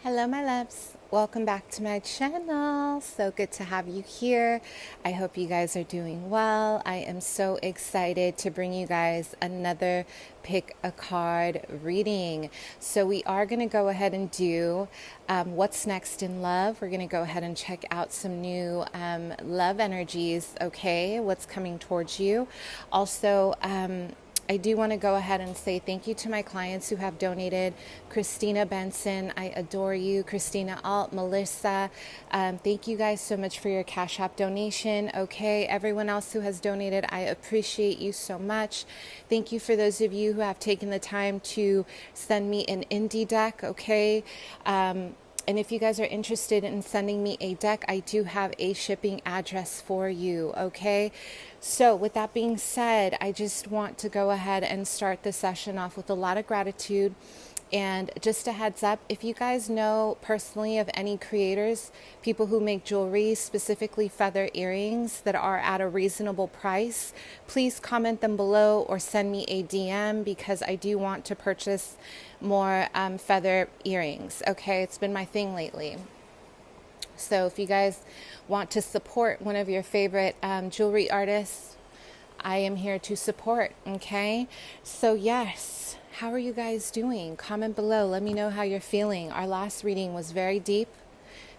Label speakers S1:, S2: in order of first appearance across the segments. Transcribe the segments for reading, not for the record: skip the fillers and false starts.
S1: Hello, my loves. Welcome back to my channel. So good to have you here. I hope you guys are doing well. I am so excited to bring you guys another pick a card reading. So we are going to go ahead and do what's next in love. We're going to go ahead and check out some new love energies, okay? What's coming towards you. Also, I do want to go ahead and say thank you to my clients who have donated. Christina Benson, I adore you. Christina Alt, Melissa, thank you guys so much for your Cash App donation. Okay, everyone else who has donated, I appreciate you so much. Thank you for those of you who have taken the time to send me an indie deck. Okay. And if you guys are interested in sending me a deck, I do have a shipping address for you, okay? So with that being said, I just want to go ahead and start the session off with a lot of gratitude. And just a heads up, if you guys know personally of any creators, people who make jewelry, specifically feather earrings that are at a reasonable price, please comment them below or send me a DM because I do want to purchase more feather earrings. Okay, it's been my thing lately. So if you guys want to support one of your favorite jewelry artists, I am here to support. Okay, so yes. How are you guys doing? Comment below. Let me know how you're feeling. Our last reading was very deep,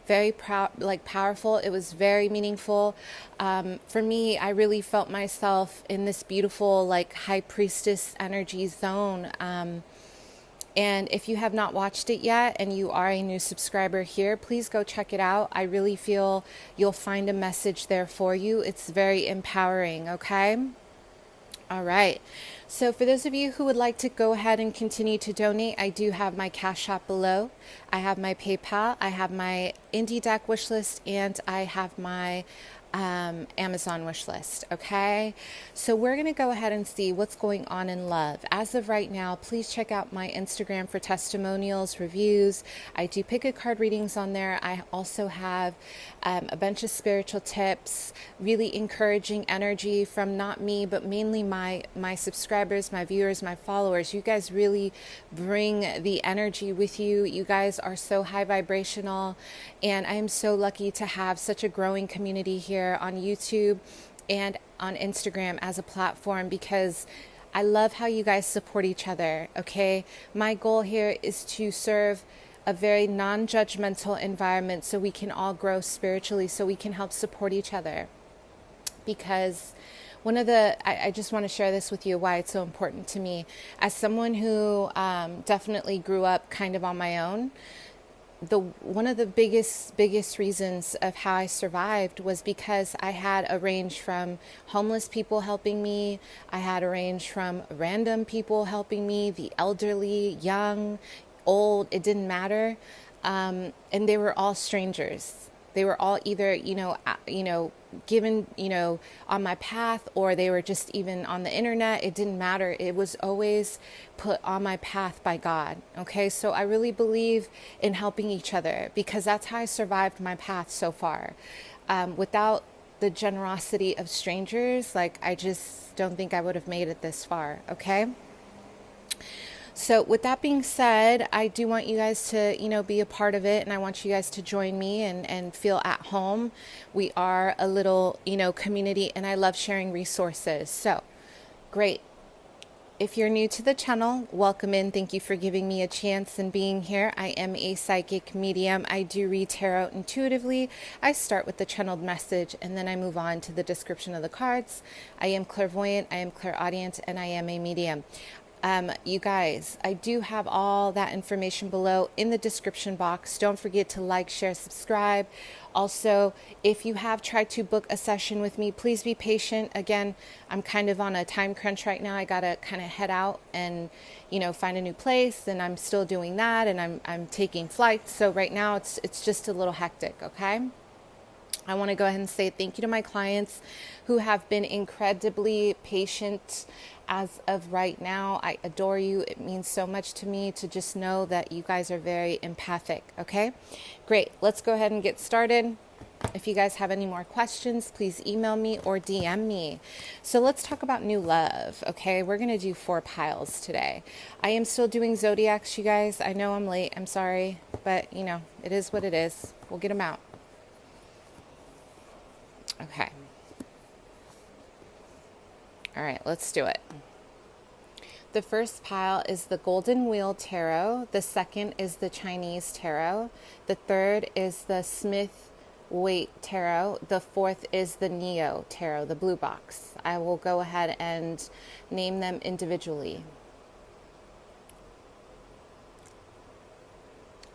S1: very powerful. It was very meaningful. For me, I really felt myself in this beautiful, high priestess energy zone. And if you have not watched it yet and you are a new subscriber here, please go check it out. I really feel you'll find a message there for you. It's very empowering, okay? All right. So for those of you who would like to go ahead and continue to donate, I do have my Cash App below. I have my PayPal, I have my Indie Deck wish list, and I have my Amazon wish list. Okay, so we're going to go ahead and see what's going on in love. As of right now, please check out my Instagram for testimonials, reviews. I do pick a card readings on there. I also have a bunch of spiritual tips, really encouraging energy from not me, but mainly my subscribers, my viewers, my followers. You guys really bring the energy with you. You guys are so high vibrational, and I am so lucky to have such a growing community here on YouTube and on Instagram as a platform because I love how you guys support each other, okay? My goal here is to serve a very non-judgmental environment so we can all grow spiritually, so we can help support each other. Because I just want to share this with you, why it's so important to me. As someone who definitely grew up kind of on my own, one of the biggest reasons of how I survived was because I had a range from homeless people helping me. I had a range from random people helping me, the elderly, young, old, it didn't matter. And they were all strangers. They were all either, given, on my path, or they were just even on the internet. It didn't matter. It was always put on my path by God. Okay. So I really believe in helping each other because that's how I survived my path so far. Without the generosity of strangers, I just don't think I would have made it this far. Okay. So with that being said, I do want you guys to, be a part of it, and I want you guys to join me and feel at home. We are a little, community, and I love sharing resources. So great. If you're new to the channel, welcome in. Thank you for giving me a chance and being here. I am a psychic medium. I do read tarot intuitively. I start with the channeled message and then I move on to the description of the cards. I am clairvoyant, I am clairaudient, and I am a medium. You guys, I do have all that information below in the description box. Don't forget to like, share, subscribe. Also, if you have tried to book a session with me, please be patient. Again, I'm kind of on a time crunch right now. I got to kind of head out and, find a new place, and I'm still doing that, and I'm taking flights. So right now it's just a little hectic, okay? I want to go ahead and say thank you to my clients who have been incredibly patient as of right now. I adore you. It means so much to me to just know that you guys are very empathic. Okay, great. Let's go ahead and get started. If you guys have any more questions, please email me or DM me. So let's talk about new love. Okay, we're going to do 4 piles today. I am still doing zodiacs, you guys. I know I'm late. I'm sorry. but you know, it is what it is. We'll get them out. Okay. All right, let's do it. The first pile is the Golden Wheel Tarot. The second is the Chinese Tarot. The third is the Smith Waite Tarot. The fourth is the Neo Tarot, the blue box. I will go ahead and name them individually.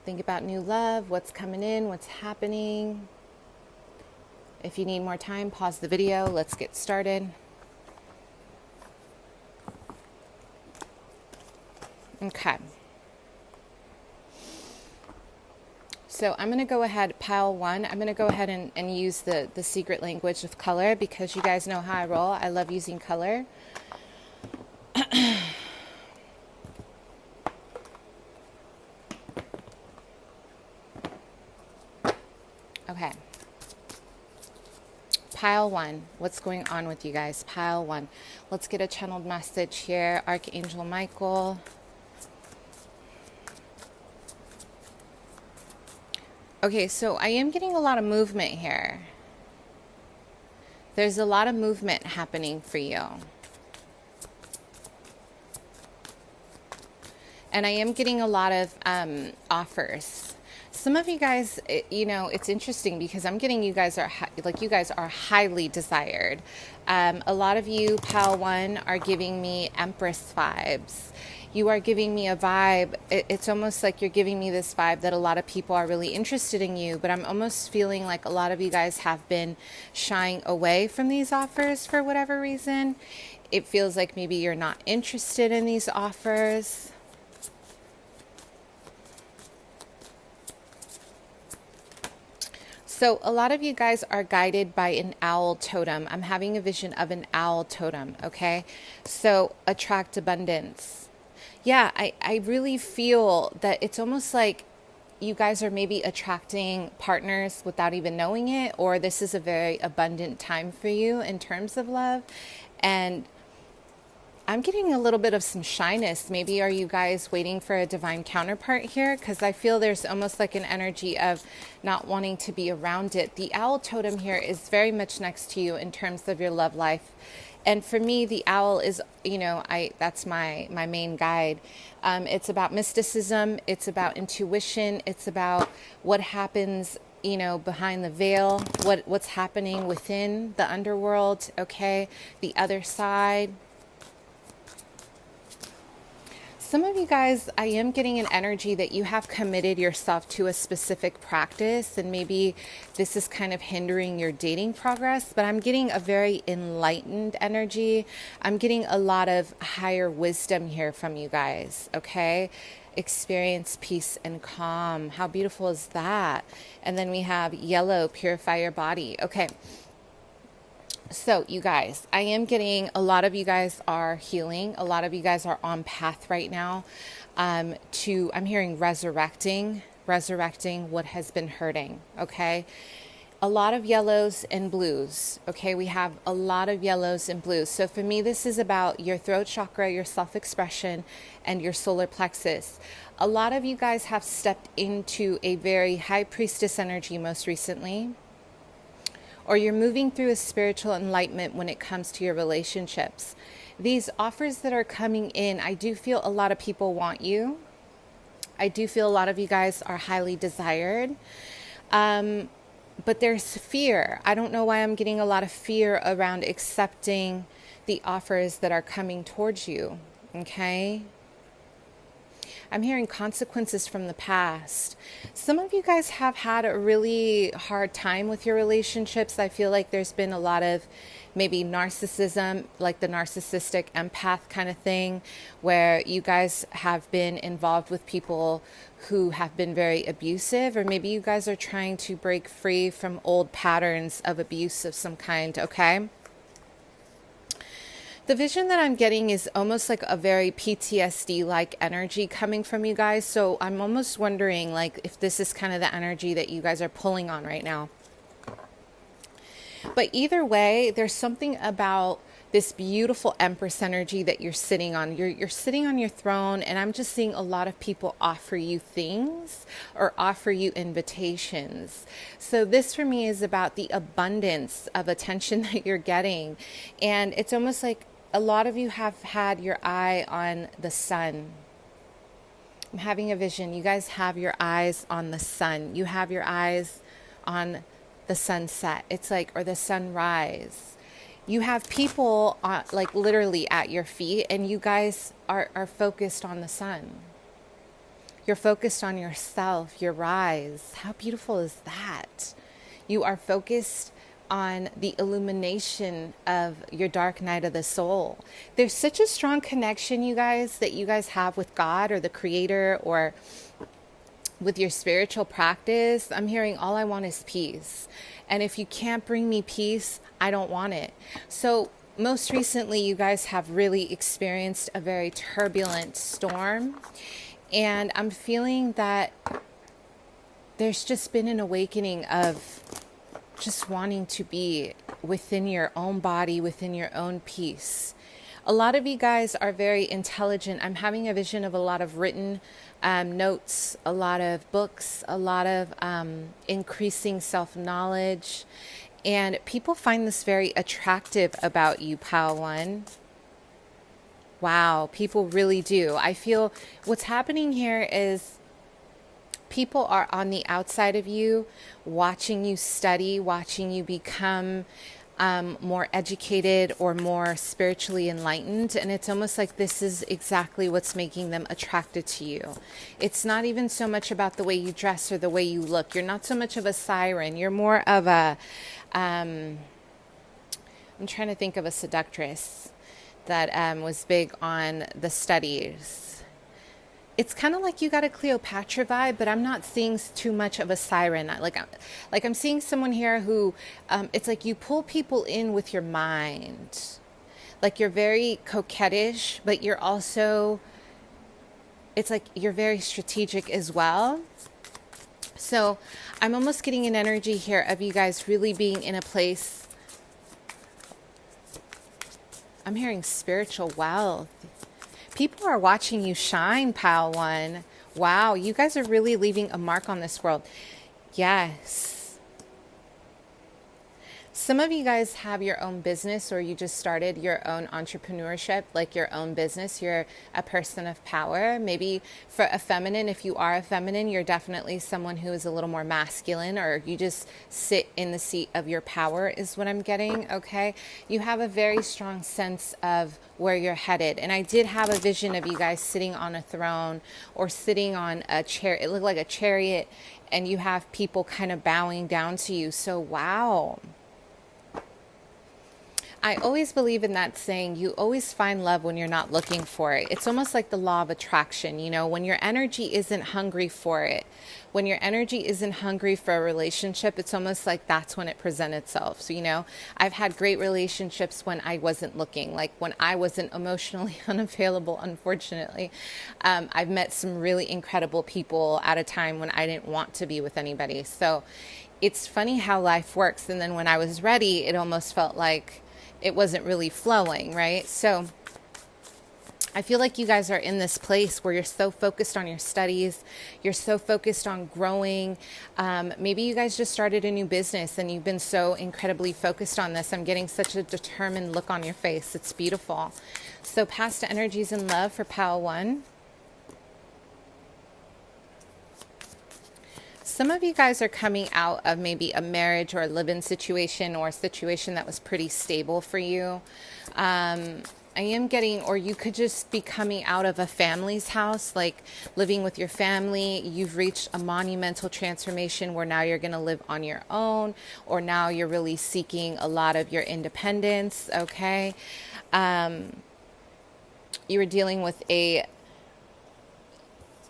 S1: Think about new love, what's coming in, what's happening. If you need more time, pause the video. Let's get started. Okay. So I'm going to go ahead, pile one. I'm going to go ahead and use the secret language of color because you guys know how I roll. I love using color. Okay. Pile one. What's going on with you guys? Pile one. Let's get a channeled message here. Archangel Michael. Okay, so I am getting a lot of movement here. There's a lot of movement happening for you. And I am getting a lot of offers. Some of you guys, you know, it's interesting because I'm getting you guys are you guys are highly desired. A lot of you, pile one, are giving me Empress vibes. You are giving me a vibe. It's almost like you're giving me this vibe that a lot of people are really interested in you, but I'm almost feeling like a lot of you guys have been shying away from these offers for whatever reason. It feels like maybe you're not interested in these offers. So a lot of you guys are guided by an owl totem. I'm having a vision of an owl totem, okay? So attract abundance. Yeah, I really feel that it's almost like you guys are maybe attracting partners without even knowing it, or this is a very abundant time for you in terms of love. And I'm getting a little bit of some shyness. Maybe are you guys waiting for a divine counterpart here? Because I feel there's almost like an energy of not wanting to be around it. The owl totem here is very much next to you in terms of your love life. And for me, the owl is, you know, that's my main guide. It's about mysticism. It's about intuition. It's about what happens, you know, behind the veil, what's happening within the underworld, okay? The other side. Some of you guys, I am getting an energy that you have committed yourself to a specific practice, and maybe this is kind of hindering your dating progress, but I'm getting a very enlightened energy. I'm getting a lot of higher wisdom here from you guys, okay? Experience peace and calm. How beautiful is that? And then we have yellow, purify your body. Okay. So you guys, I am getting a lot of you guys are healing. A lot of you guys are on path right now I'm hearing resurrecting what has been hurting. Okay. A lot of yellows and blues. Okay. We have a lot of yellows and blues. So for me, this is about your throat chakra, your self-expression, and your solar plexus. A lot of you guys have stepped into a very high priestess energy most recently. Or you're moving through a spiritual enlightenment when it comes to your relationships. These offers that are coming in, I do feel a lot of people want you. I do feel a lot of you guys are highly desired. But there's fear. I don't know why I'm getting a lot of fear around accepting the offers that are coming towards you. Okay? I'm hearing consequences from the past. Some of you guys have had a really hard time with your relationships. I feel like there's been a lot of maybe narcissism, like the narcissistic empath kind of thing, where you guys have been involved with people who have been very abusive, or maybe you guys are trying to break free from old patterns of abuse of some kind, okay? The vision that I'm getting is almost like a very PTSD-like energy coming from you guys. So I'm almost wondering like if this is kind of the energy that you guys are pulling on right now. But either way, there's something about this beautiful Empress energy that you're sitting on. You're sitting on your throne, and I'm just seeing a lot of people offer you things or offer you invitations. So this for me is about the abundance of attention that you're getting. And it's almost like a lot of you have had your eye on the sun. I'm having a vision. You guys have your eyes on the sun. You have your eyes on the sunset. It's like, or the sunrise. You have people like literally at your feet, and you guys are focused on the sun. You're focused on yourself, your rise. How beautiful is that? You are focused on the illumination of your dark night of the soul. There's such a strong connection, you guys, that you guys have with God or the Creator or with your spiritual practice. I'm hearing all I want is peace. And if you can't bring me peace, I don't want it. So most recently, you guys have really experienced a very turbulent storm. And I'm feeling that there's just been an awakening of just wanting to be within your own body, within your own peace. A lot of you guys are very intelligent. I'm having a vision of a lot of written notes, a lot of books, a lot of increasing self-knowledge. And people find this very attractive about you, Pile One. Wow, people really do. I feel what's happening here is people are on the outside of you, watching you study, watching you become more educated or more spiritually enlightened. And it's almost like this is exactly what's making them attracted to you. It's not even so much about the way you dress or the way you look. You're not so much of a siren. You're more of a, I'm trying to think of a seductress that was big on the studies. It's kind of like you got a Cleopatra vibe, but I'm not seeing too much of a siren. Like I'm seeing someone here who, it's like you pull people in with your mind. Like you're very coquettish, but you're also, it's like you're very strategic as well. So I'm almost getting an energy here of you guys really being in a place. I'm hearing spiritual wealth. People are watching you shine, Pile One. Wow, you guys are really leaving a mark on this world. Yes. Some of you guys have your own business, or you just started your own entrepreneurship, like your own business. You're a person of power. Maybe for a feminine, if you are a feminine, you're definitely someone who is a little more masculine, or you just sit in the seat of your power is what I'm getting, okay? You have a very strong sense of where you're headed. And I did have a vision of you guys sitting on a throne or sitting on a chair. It looked like a chariot, and you have people kind of bowing down to you. So, wow. I always believe in that saying, you always find love when you're not looking for it. It's almost like the law of attraction, you know, when your energy isn't hungry for it, when your energy isn't hungry for a relationship, it's almost like that's when it presents itself. So, you know, I've had great relationships when I wasn't looking, like when I wasn't emotionally unavailable, unfortunately. I've met some really incredible people at a time when I didn't want to be with anybody. So it's funny how life works. And then when I was ready, it almost felt like it wasn't really flowing, right? So I feel like you guys are in this place where you're so focused on your studies. You're so focused on growing. Maybe you guys just started a new business and you've been so incredibly focused on this. I'm getting such a determined look on your face. It's beautiful. So past energies and love for Pile One. Some of you guys are coming out of maybe a marriage or a live-in situation or a situation that was pretty stable for you. I am getting, or you could just be coming out of a family's house, like living with your family. You've reached a monumental transformation where now you're going to live on your own, or now you're really seeking a lot of your independence, okay? You were dealing with a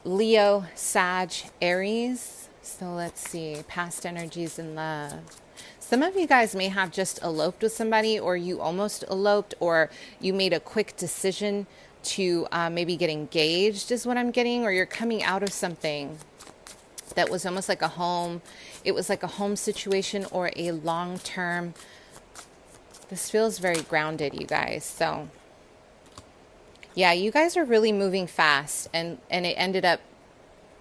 S1: Leo, Sag, Aries. So let's see, past energies and love. Some of you guys may have just eloped with somebody, or you almost eloped, or you made a quick decision to maybe get engaged is what I'm getting, or you're coming out of something that was almost like a home. It was like a home situation or a long-term This feels very grounded, you guys. So yeah, you guys are really moving fast, and it ended up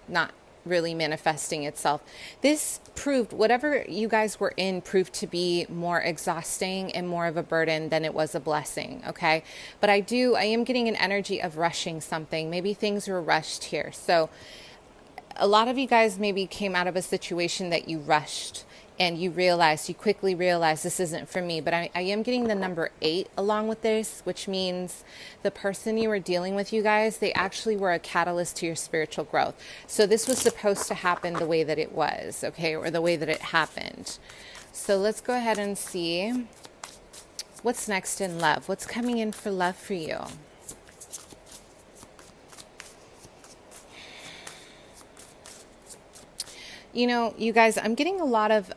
S1: not really manifesting itself. This proved, whatever you guys were in proved to be more exhausting and more of a burden than it was a blessing, okay? But I am getting an energy of rushing something. Maybe things were rushed here. So a lot of you guys maybe came out of a situation that you rushed, and you quickly realized this isn't for me. But I am getting the number 8 along with this, which means the person you were dealing with, you guys, they actually were a catalyst to your spiritual growth. So this was supposed to happen the way that it was, okay, or the way that it happened. So let's go ahead and see what's next in love. What's coming in for love for you? You know, you guys, I'm getting a lot of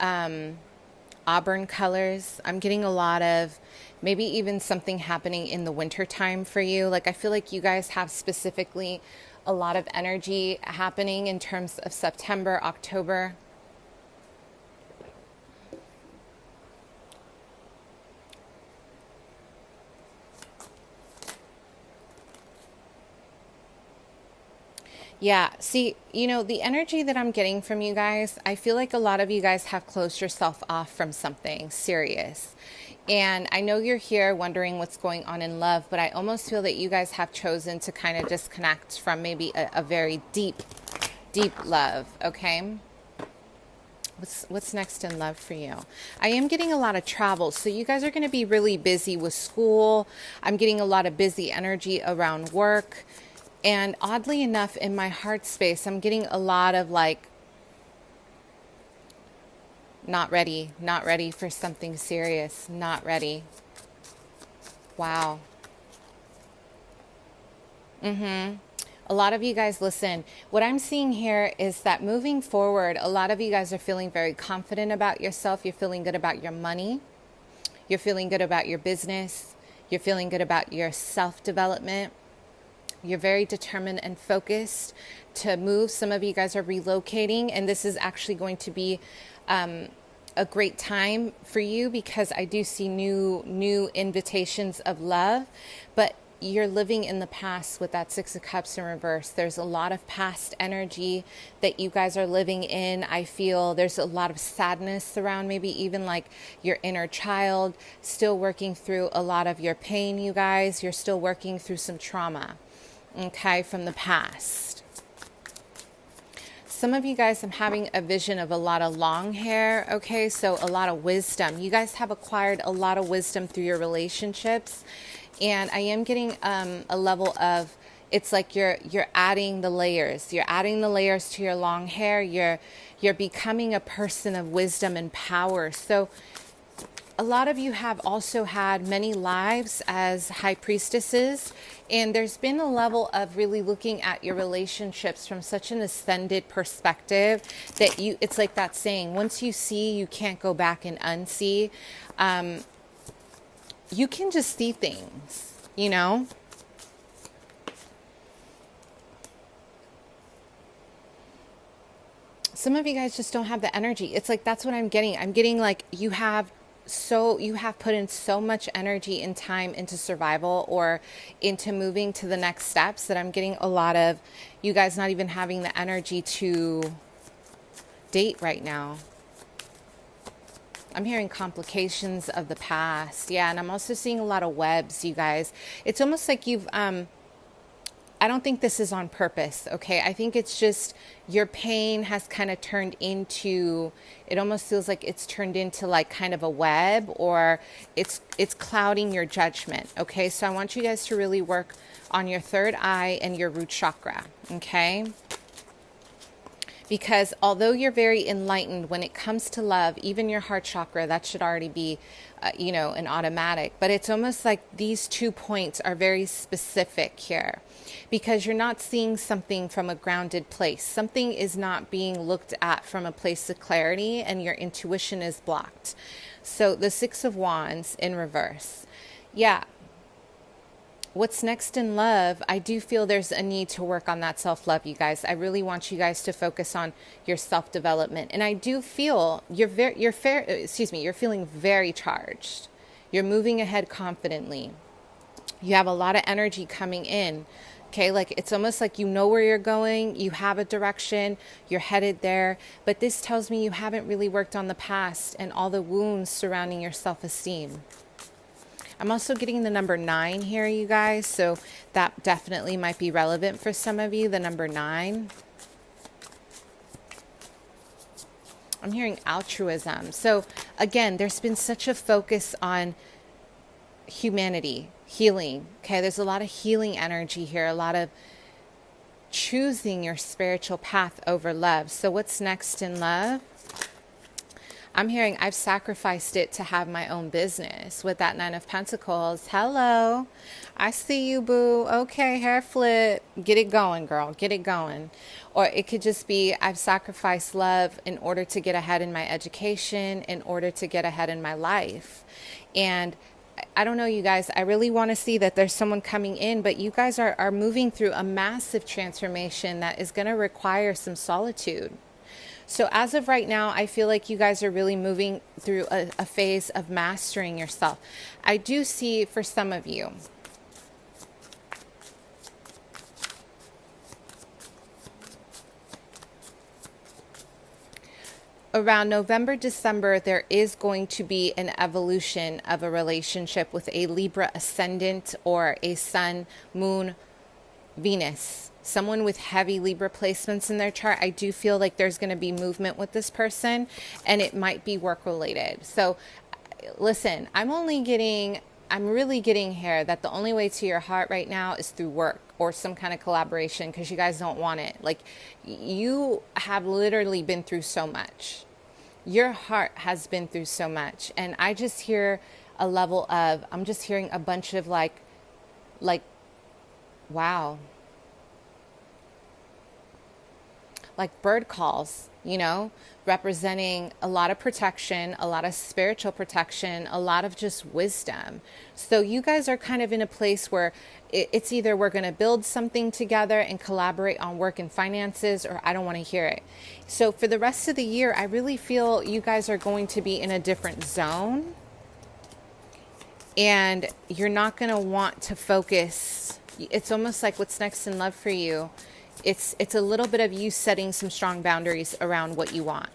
S1: auburn colors. I'm getting a lot of maybe even something happening in the winter time for you. Like, I feel like you guys have specifically a lot of energy happening in terms of September, October. Yeah, see, you know, the energy that I'm getting from you guys, I feel like a lot of you guys have closed yourself off from something serious. And I know you're here wondering what's going on in love, but I almost feel that you guys have chosen to kind of disconnect from maybe a very deep, deep love, okay? What's next in love for you? I am getting a lot of travel. So you guys are going to be really busy with school. I'm getting a lot of busy energy around work. And oddly enough, in my heart space, I'm getting a lot of like, not ready for something serious, not ready. Wow. A lot of you guys, listen, what I'm seeing here is that moving forward, a lot of you guys are feeling very confident about yourself. You're feeling good about your money. You're feeling good about your business. You're feeling good about your self-development. You're very determined and focused to move. Some of you guys are relocating, and this is actually going to be a great time for you because I do see new invitations of love, but you're living in the past with that 6 of Cups in reverse. There's a lot of past energy that you guys are living in. I feel there's a lot of sadness around, maybe even like your inner child, still working through a lot of your pain, you guys. You're still working through some trauma, okay, from the past. Some of you guys, I'm having a vision of a lot of long hair, okay, so a lot of wisdom. You guys have acquired a lot of wisdom through your relationships, and I am getting a level of, it's like you're adding the layers. You're adding the layers to your long hair. You're becoming a person of wisdom and power. So a lot of you have also had many lives as high priestesses, and there's been a level of really looking at your relationships from such an ascended perspective that it's like that saying, once you see, you can't go back and unsee. You can just see things, you know? Some of you guys just don't have the energy. It's like, that's what I'm getting. I'm getting like you have put in so much energy and time into survival or into moving to the next steps that I'm getting a lot of you guys not even having the energy to date right now. I'm hearing complications of the past. Yeah, and I'm also seeing a lot of webs, you guys. It's almost like you've, I don't think this is on purpose, okay? I think it's just your pain has kind of turned into, it almost feels like it's turned into like kind of a web, or it's clouding your judgment, okay? So I want you guys to really work on your third eye and your root chakra, okay? Because although you're very enlightened when it comes to love, even your heart chakra, that should already be, an automatic. But it's almost like these 2 points are very specific here because you're not seeing something from a grounded place. Something is not being looked at from a place of clarity, and your intuition is blocked. So the 6 of Wands in reverse. Yeah. What's next in love? I do feel there's a need to work on that self-love, you guys. I really want you guys to focus on your self-development. And I do feel you're feeling very charged. You're moving ahead confidently. You have a lot of energy coming in. Okay, like it's almost like you know where you're going, you have a direction, you're headed there. But this tells me you haven't really worked on the past and all the wounds surrounding your self-esteem. I'm also getting the number 9 here, you guys. So that definitely might be relevant for some of you, the number 9. I'm hearing altruism. So again, there's been such a focus on humanity, healing. Okay, there's a lot of healing energy here, a lot of choosing your spiritual path over love. So what's next in love? I'm hearing I've sacrificed it to have my own business with that 9 of Pentacles. Hello. I see you, boo. Okay, hair flip. Get it going, girl. Get it going. Or it could just be I've sacrificed love in order to get ahead in my education, in order to get ahead in my life. And I don't know, you guys, I really want to see that there's someone coming in, but you guys are moving through a massive transformation that is going to require some solitude. So as of right now, I feel like you guys are really moving through a phase of mastering yourself. I do see for some of you, around November, December, there is going to be an evolution of a relationship with a Libra ascendant or a Sun, Moon, Venus. Someone with heavy Libra placements in their chart. I do feel like there's going to be movement with this person, and it might be work related. So listen, I'm really getting here that the only way to your heart right now is through work or some kind of collaboration, because you guys don't want it. Like, you have literally been through so much. Your heart has been through so much. And I just hear a level of, I'm just hearing a bunch of like, wow. Like bird calls, you know, representing a lot of protection, a lot of spiritual protection, a lot of just wisdom. So you guys are kind of in a place where it's either we're going to build something together and collaborate on work and finances, or I don't want to hear it. So for the rest of the year, I really feel you guys are going to be in a different zone, and you're not going to want to focus. It's almost like what's next in love for you. It's a little bit of you setting some strong boundaries around what you want.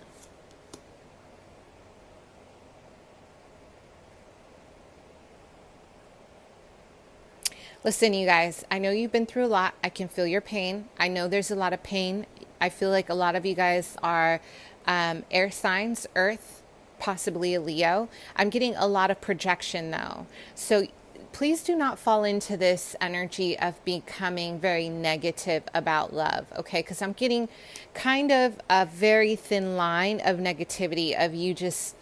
S1: Listen, you guys, I know you've been through a lot. I can feel your pain. I know there's a lot of pain. I feel like a lot of you guys are air signs, Earth, possibly a Leo. I'm getting a lot of projection though. So please do not fall into this energy of becoming very negative about love, okay? Because I'm getting kind of a very thin line of negativity of you just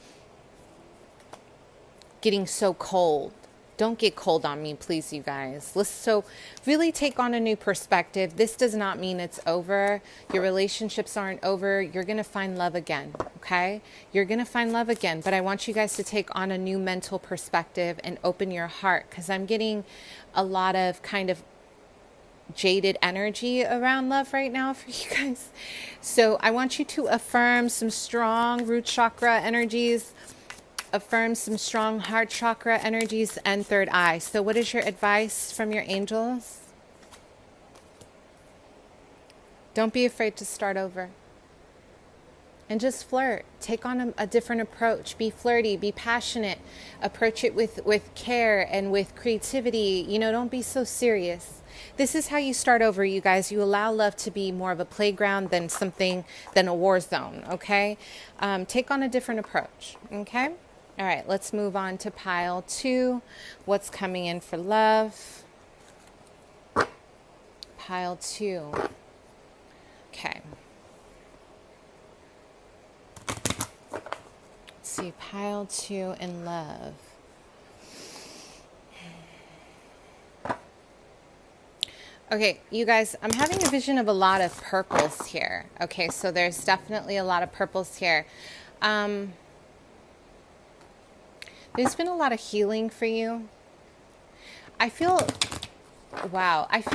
S1: getting so cold. Don't get cold on me, please, you guys. So really take on a new perspective. This does not mean it's over. Your relationships aren't over. You're going to find love again, okay? You're going to find love again. But I want you guys to take on a new mental perspective and open your heart, because I'm getting a lot of kind of jaded energy around love right now for you guys. So I want you to affirm some strong root chakra energies, affirm some strong heart chakra energies, and third eye. So what is your advice from your angels? Don't be afraid to start over. And just flirt. Take on a different approach. Be flirty. Be passionate. Approach it with care and with creativity. You know, don't be so serious. This is how you start over, you guys. You allow love to be more of a playground than a war zone, okay? Take on a different approach, okay? All right, let's move on to pile 2. What's coming in for love? Pile 2. Okay. Let's see, pile 2 in love. Okay, you guys, I'm having a vision of a lot of purples here. Okay, so there's definitely a lot of purples here. There's been a lot of healing for you. I feel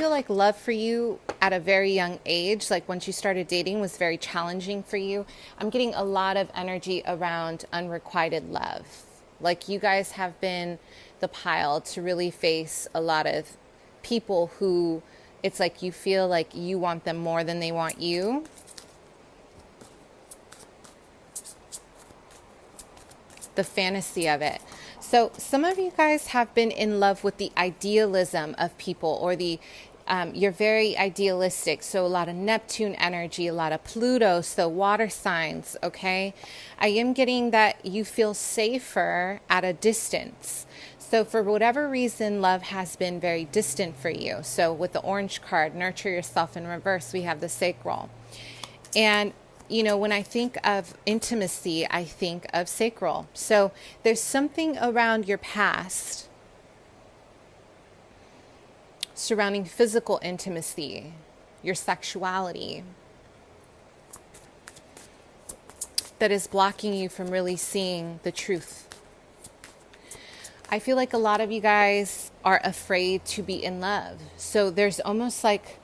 S1: like love for you at a very young age, like once you started dating, was very challenging for you. I'm getting a lot of energy around unrequited love. Like you guys have been the pile to really face a lot of people who it's like you feel like you want them more than they want you. The fantasy of it. So some of you guys have been in love with the idealism of people, or the you're very idealistic. So a lot of Neptune energy, a lot of Pluto, so water signs, okay? I am getting that you feel safer at a distance. So for whatever reason, love has been very distant for you. So with the orange card, nurture yourself in reverse, we have the sacral. And you know, when I think of intimacy, I think of sacral. So there's something around your past surrounding physical intimacy, your sexuality, that is blocking you from really seeing the truth. I feel like a lot of you guys are afraid to be in love. So there's almost like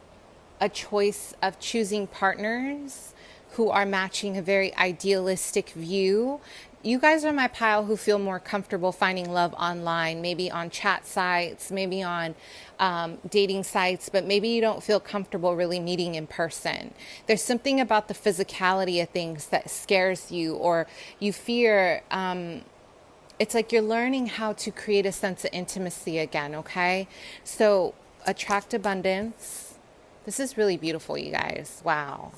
S1: a choice of choosing partners who are matching a very idealistic view. You guys are my pile who feel more comfortable finding love online, maybe on chat sites, maybe on dating sites, but maybe you don't feel comfortable really meeting in person. There's something about the physicality of things that scares you, or you fear. It's like you're learning how to create a sense of intimacy again, okay? So attract abundance. This is really beautiful, you guys. Wow.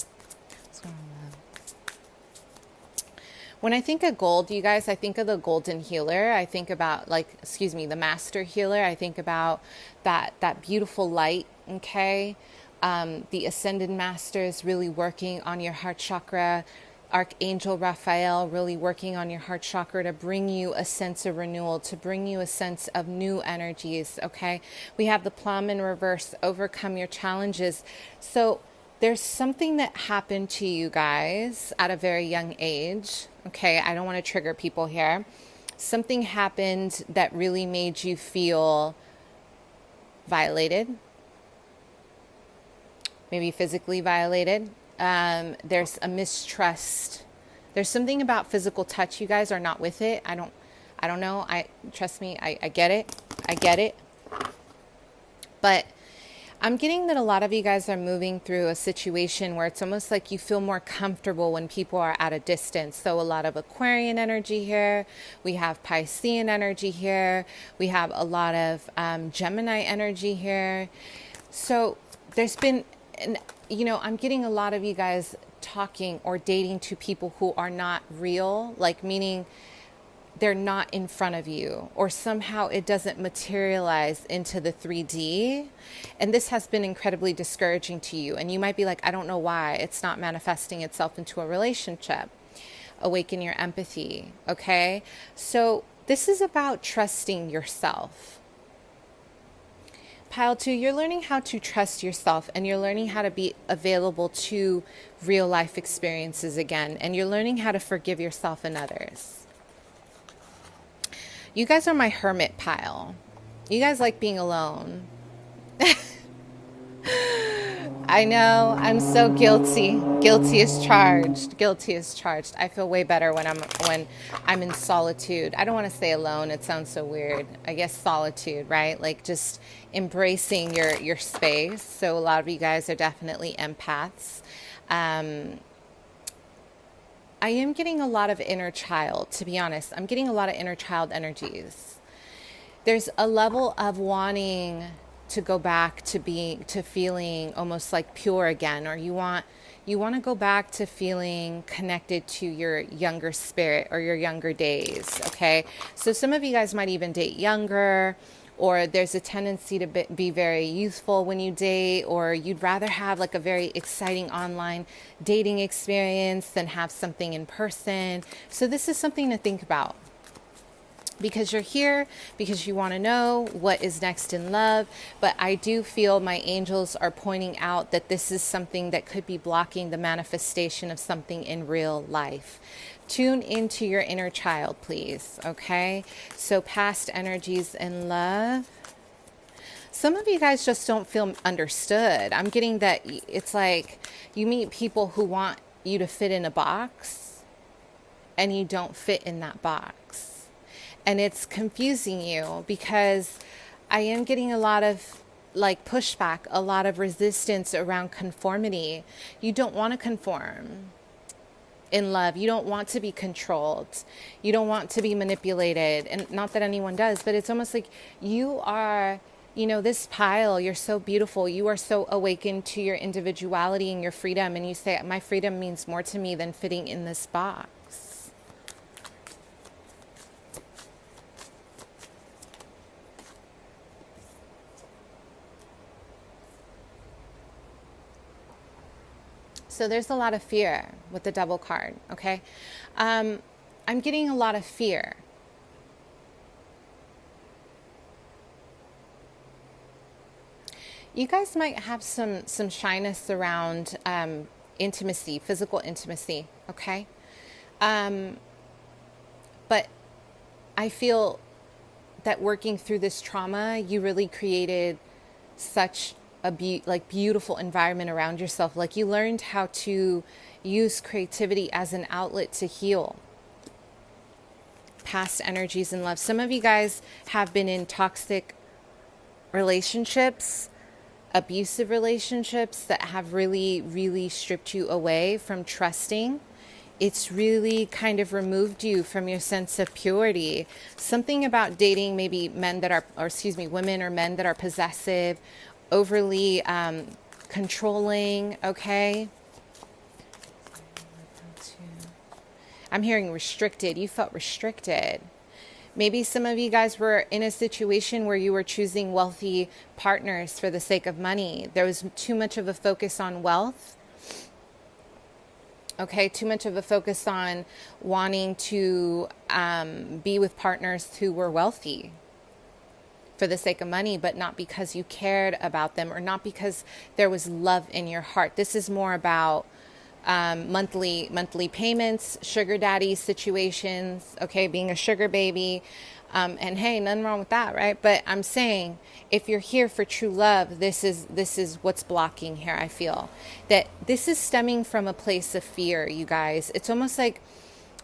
S1: When I think of gold, you guys, I think of the golden healer. I think about the master healer. I think about that beautiful light, okay? The ascended masters really working on your heart chakra. Archangel Raphael really working on your heart chakra to bring you a sense of renewal, to bring you a sense of new energies, okay? We have the plum in reverse, overcome your challenges. So there's something that happened to you guys at a very young age. Okay, I don't want to trigger people here. Something happened that really made you feel violated, maybe physically violated. There's a mistrust. There's something about physical touch. You guys are not with it. I don't know. Trust me. I get it. I get it. But I'm getting that a lot of you guys are moving through a situation where it's almost like you feel more comfortable when people are at a distance. So a lot of Aquarian energy here. We have Piscean energy here. We have a lot of Gemini energy here. So there's been, I'm getting a lot of you guys talking or dating to people who are not real, like meaning they're not in front of you, or somehow it doesn't materialize into the 3D. And this has been incredibly discouraging to you. And you might be like, I don't know why it's not manifesting itself into a relationship. Awaken your empathy. Okay. So this is about trusting yourself. Pile 2, you're learning how to trust yourself, and you're learning how to be available to real life experiences again. And you're learning how to forgive yourself and others. You guys are my hermit pile. You guys like being alone. I know, I'm so guilty. Guilty as charged. Guilty as charged. I feel way better when I'm in solitude. I don't want to say alone. It sounds so weird. I guess solitude, right? Like just embracing your space. So a lot of you guys are definitely empaths. I am getting a lot of inner child, to be honest. I'm getting a lot of inner child energies. There's a level of wanting to go back to feeling almost like pure again, or you want to go back to feeling connected to your younger spirit or your younger days, okay? So some of you guys might even date younger, or there's a tendency to be very youthful when you date, or you'd rather have like a very exciting online dating experience than have something in person. So this is something to think about, because you're here, because you want to know what is next in love. But I do feel my angels are pointing out that this is something that could be blocking the manifestation of something in real life. Tune into your inner child, please, okay? So past energies in love. Some of you guys just don't feel understood. I'm getting that it's like you meet people who want you to fit in a box, and you don't fit in that box. and it's confusing you because I am getting a lot of like pushback, a lot of resistance around conformity. You don't want to conform in love. You don't want to be controlled. You don't want to be manipulated. And not that anyone does, but it's almost like you are, you know, this pile, you're so beautiful. You are so awakened to your individuality and your freedom. And you say, my freedom means more to me than fitting in this box. So there's a lot of fear with the double card, okay? I'm getting a lot of fear. You guys might have some shyness around intimacy, physical intimacy, okay? But I feel that working through this trauma, you really created such a beautiful environment around yourself. Like you learned how to use creativity as an outlet to heal past energies in love. Some of you guys have been in toxic relationships, abusive relationships that have really, really stripped you away from trusting. It's really kind of removed you from your sense of purity. Something about dating maybe men that are, or excuse me, women or men that are possessive, overly controlling, okay? I'm hearing restricted. You felt restricted. Maybe some of you guys were in a situation where you were choosing wealthy partners for the sake of money. There was too much of a focus on wealth. Okay, too much of a focus on wanting to be with partners who were wealthy for the sake of money, but not because you cared about them or not because there was love in your heart. This is more about monthly payments, sugar daddy situations, okay, being a sugar baby. And hey, nothing wrong with that, right? But I'm saying if you're here for true love, this is what's blocking here. I feel that this is stemming from a place of fear, you guys. It's almost like,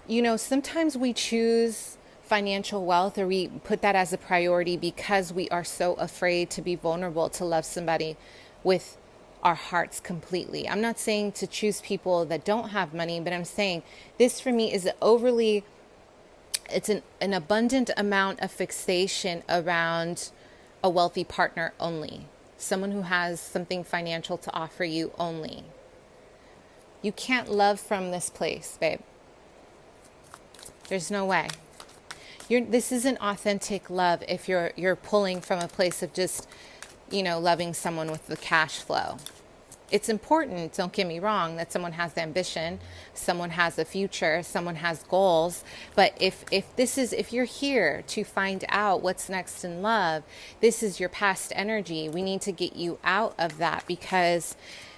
S1: you know, sometimes we choose financial wealth or we put that as a priority because we are so afraid to be vulnerable, to love somebody with our hearts completely. I'm not saying to choose people that don't have money, but I'm saying this for me is it's an abundant amount of fixation around a wealthy partner only. Someone who has something financial to offer you only. You can't love from this place, babe. There's no way. This isn't authentic love if you're pulling from a place of just, you know, loving someone with the cash flow. It's important, don't get me wrong, that someone has ambition, someone has a future, someone has goals. But if you're here to find out what's next in love, this is your past energy. We need to get you out of that because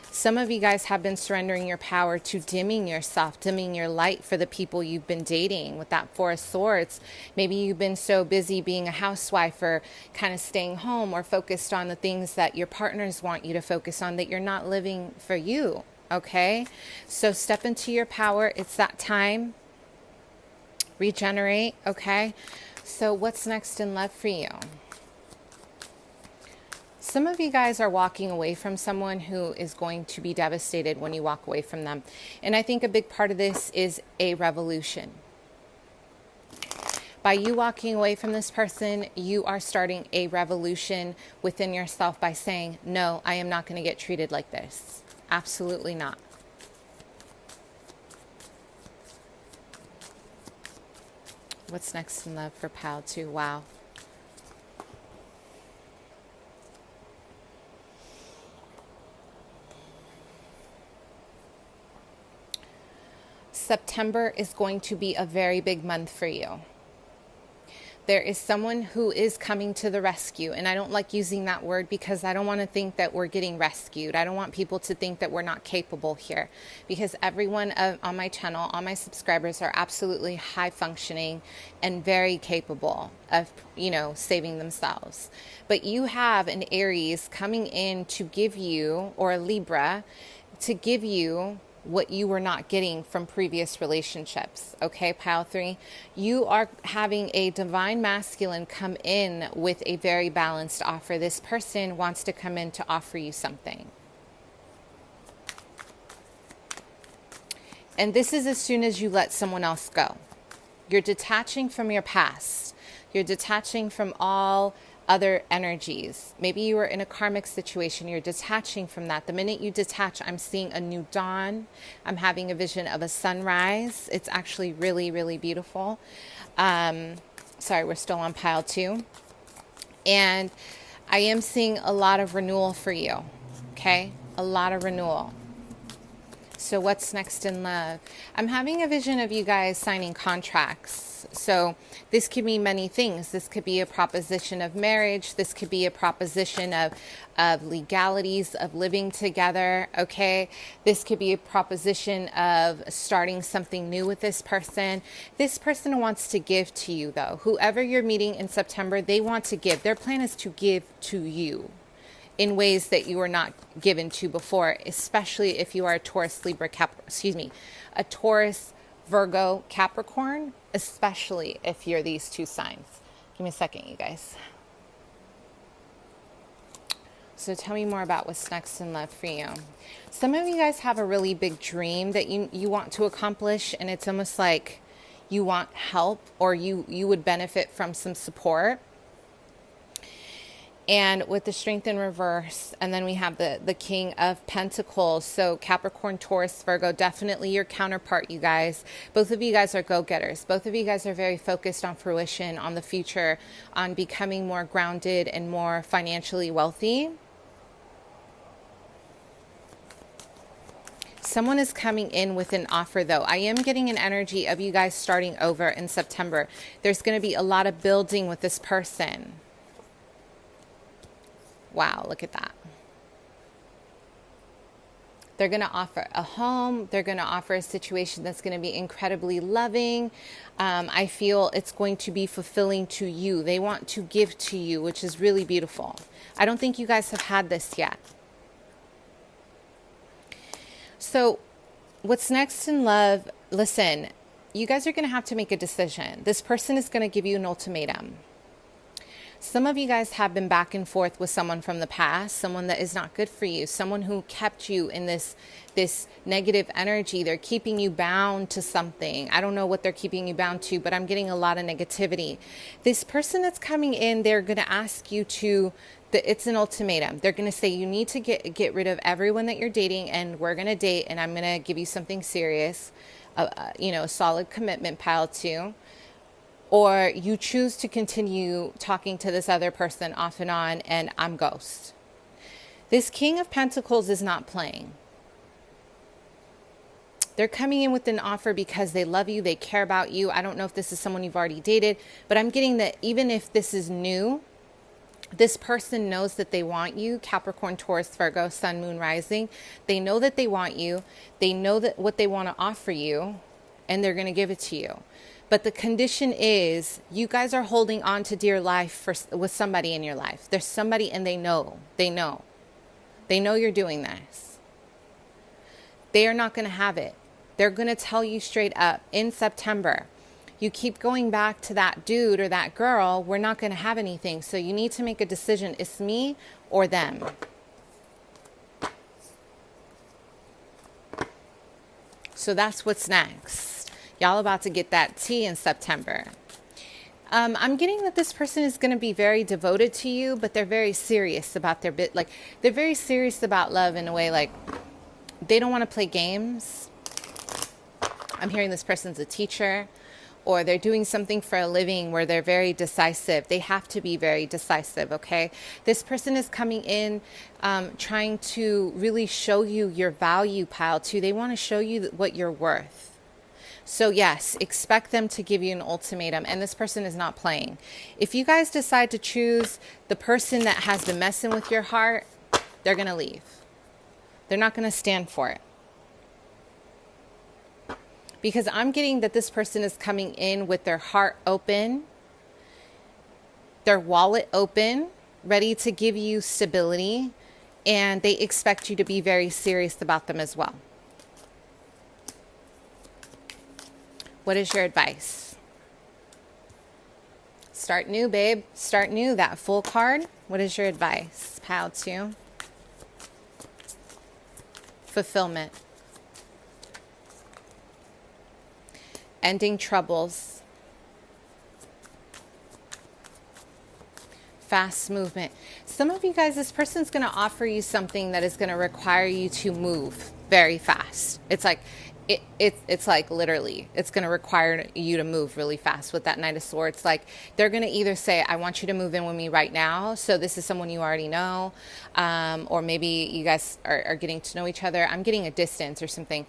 S1: some of you guys have been surrendering your power to dimming yourself, dimming your light for the people you've been dating with that Four of Swords. Maybe you've been so busy being a housewife or kind of staying home or focused on the things that your partners want you to focus on that you're not living for you, okay? So step into your power. It's that time. Regenerate, okay? So what's next in love for you? Some of you guys are walking away from someone who is going to be devastated when you walk away from them. And I think a big part of this is a revolution. By you walking away from this person, you are starting a revolution within yourself by saying, no, I am not going to get treated like this. Absolutely not. What's next in love for Pal 2? Wow. September is going to be a very big month for you. There is someone who is coming to the rescue. And I don't like using that word because I don't want to think that we're getting rescued. I don't want people to think that we're not capable here. Because everyone on my channel, all my subscribers are absolutely high functioning and very capable of, you know, saving themselves. But you have an Aries coming in to give you, or a Libra, to give you what you were not getting from previous relationships. Okay, pile 3, you are having a divine masculine come in with a very balanced offer. This person wants to come in to offer you something. And this is as soon as you let someone else go. You're detaching from your past. You're detaching from all other energies. Maybe you were in a karmic situation. You're detaching from that. The minute you detach, I'm seeing a new dawn. I'm having a vision of a sunrise. It's actually really, really beautiful. Sorry, we're still on pile 2. And I am seeing a lot of renewal for you. Okay? A lot of renewal. So what's next in love? I'm having a vision of you guys signing contracts. So this could mean many things. This could be a proposition of marriage. This could be a proposition of legalities, of living together, okay? This could be a proposition of starting something new with this person. This person wants to give to you, though. Whoever you're meeting in September, they want to give. Their plan is to give to you in ways that you were not given to before, especially if you are a Taurus, Libra, a Taurus, Virgo, Capricorn, especially if you're these 2 signs. Give me a second, you guys. So tell me more about what's next in love for you. Some of you guys have a really big dream that you want to accomplish, and it's almost like you want help, or you would benefit from some support. And with the Strength in reverse, and then we have the King of Pentacles. So Capricorn, Taurus, Virgo, definitely your counterpart, you guys. Both of you guys are go-getters. Both of you guys are very focused on fruition, on the future, on becoming more grounded and more financially wealthy. Someone is coming in with an offer, though. I am getting an energy of you guys starting over in September. There's going to be a lot of building with this person. Wow, look at that. They're going to offer a home. They're going to offer a situation that's going to be incredibly loving. I feel it's going to be fulfilling to you. They want to give to you, which is really beautiful. I don't think you guys have had this yet. So what's next in love? Listen, you guys are going to have to make a decision. This person is going to give you an ultimatum. Some of you guys have been back and forth with someone from the past, someone that is not good for you, someone who kept you in this negative energy. They're keeping you bound to something. I don't know what they're keeping you bound to, but I'm getting a lot of negativity. This person that's coming in, they're going to ask you to, it's an ultimatum. They're going to say, you need to get rid of everyone that you're dating, and we're going to date, and I'm going to give you something serious, a solid commitment, pile 2. Or you choose to continue talking to this other person off and on, and I'm ghost. This King of Pentacles is not playing. They're coming in with an offer because they love you, they care about you. I don't know if this is someone you've already dated, but I'm getting that even if this is new, this person knows that they want you. Capricorn, Taurus, Virgo, Sun, Moon, Rising. They know that they want you. They know that what they want to offer you, and they're going to give it to you. But the condition is you guys are holding on to dear life with somebody in your life. There's somebody, and they know you're doing this. They are not going to have it. They're going to tell you straight up in September, you keep going back to that dude or that girl, we're not going to have anything. So you need to make a decision. It's me or them. So that's what's next. Y'all about to get that tea in September. I'm getting that this person is going to be very devoted to you, but they're very serious about their bit. Like, they're very serious about love in a way, like they don't want to play games. I'm hearing this person's a teacher, or they're doing something for a living where they're very decisive. They have to be very decisive, okay? This person is coming in trying to really show you your value, pile 2. They want to show you what you're worth. So yes, expect them to give you an ultimatum, and this person is not playing. If you guys decide to choose the person that has been messing with your heart, they're going to leave. They're not going to stand for it. Because I'm getting that this person is coming in with their heart open, their wallet open, ready to give you stability, and they expect you to be very serious about them as well. What is your advice? Start new, babe. Start new. That full card. What is your advice? Pile 2. Fulfillment. Ending troubles. Fast movement. Some of you guys, this person's going to offer you something that is going to require you to move very fast. It's like, it's like literally, it's going to require you to move really fast with that Knight of Swords. Like they're going to either say, I want you to move in with me right now. So this is someone you already know. Or maybe you guys are getting to know each other. I'm getting a distance or something.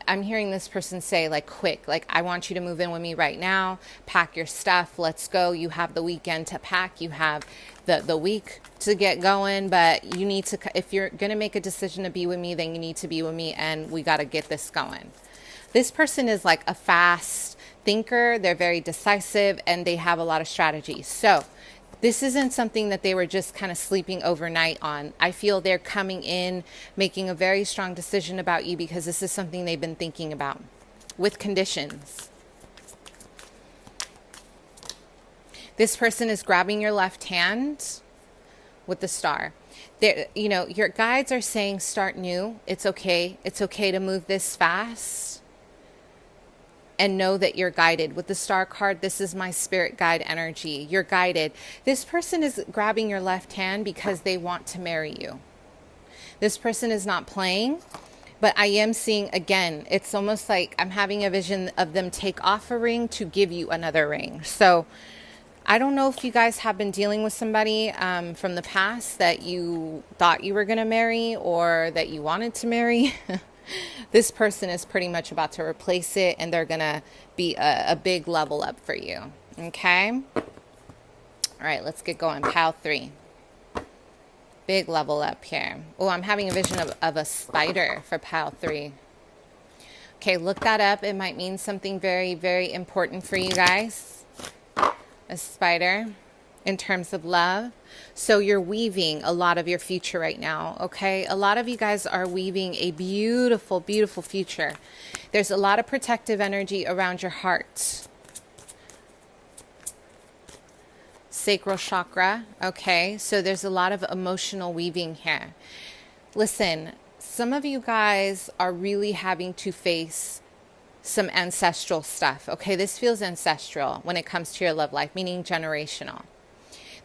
S1: I'm hearing this person say like quick, like I want you to move in with me right now. Pack your stuff. Let's go. You have the weekend to pack. You have the week to get going, but you need to, if you're going to make a decision to be with me, then you need to be with me and we got to get this going. This person is like a fast thinker. They're very decisive and they have a lot of strategy. So this isn't something that they were just kind of sleeping overnight on. I feel they're coming in, making a very strong decision about you because this is something they've been thinking about with conditions. This person is grabbing your left hand with the star. You know, your guides are saying start new. It's okay. It's okay to move this fast. And know that you're guided. With the star card, this is my spirit guide energy. You're guided. This person is grabbing your left hand because they want to marry you. This person is not playing. But I am seeing, again, it's almost like I'm having a vision of them take off a ring to give you another ring. So I don't know if you guys have been dealing with somebody from the past that you thought you were going to marry or that you wanted to marry. This person is pretty much about to replace it and they're going to be a big level up for you. Okay? All right, let's get going. Pile 3. Big level up here. Oh, I'm having a vision of a spider for pile 3. Okay, look that up. It might mean something very, very important for you guys. A spider in terms of love. So you're weaving a lot of your future right now, okay? A lot of you guys are weaving a beautiful, beautiful future. There's a lot of protective energy around your heart. Sacral chakra, okay? So there's a lot of emotional weaving here. Listen, some of you guys are really having to face some ancestral stuff, okay? This feels ancestral when it comes to your love life, meaning generational.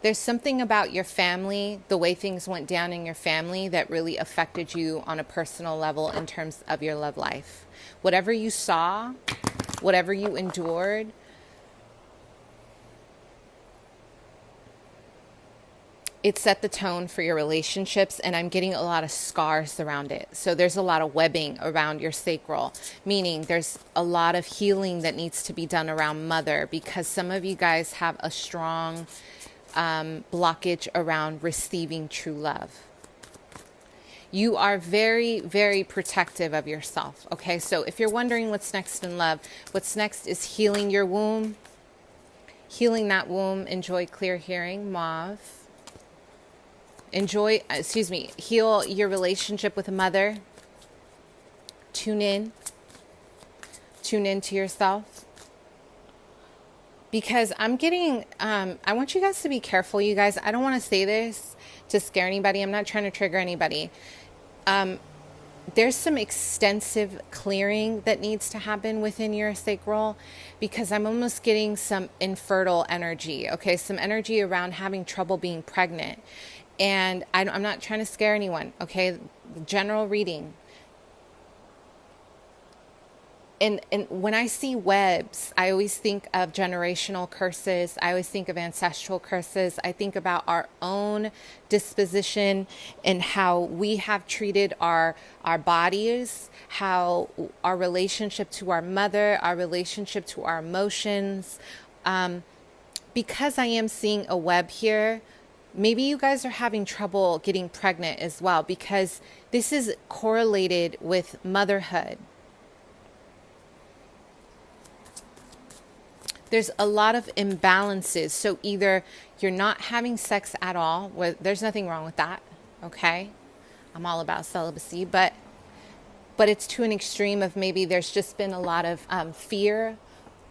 S1: There's something about your family, the way things went down in your family that really affected you on a personal level in terms of your love life. Whatever you saw, whatever you endured, it set the tone for your relationships, and I'm getting a lot of scars around it. So there's a lot of webbing around your sacral, meaning there's a lot of healing that needs to be done around mother, because some of you guys have a strong blockage around receiving true love. You are very, very protective of yourself. Okay, so if you're wondering what's next in love, what's next is healing your womb. Healing that womb. Enjoy clear hearing, mauve. Heal your relationship with a mother. Tune in to yourself. Because I'm getting, I want you guys to be careful, you guys. I don't want to say this to scare anybody. I'm not trying to trigger anybody. There's some extensive clearing that needs to happen within your sacral, because I'm almost getting some infertile energy. Okay, some energy around having trouble being pregnant. And I'm not trying to scare anyone. Okay, general reading. And when I see webs, I always think of generational curses. I always think of ancestral curses. I think about our own disposition and how we have treated our bodies, how our relationship to our mother, our relationship to our emotions. Because I am seeing a web here, maybe you guys are having trouble getting pregnant as well, because this is correlated with motherhood. There's a lot of imbalances. So either you're not having sex at all, there's nothing wrong with that, okay? I'm all about celibacy, but it's to an extreme of maybe there's just been a lot of fear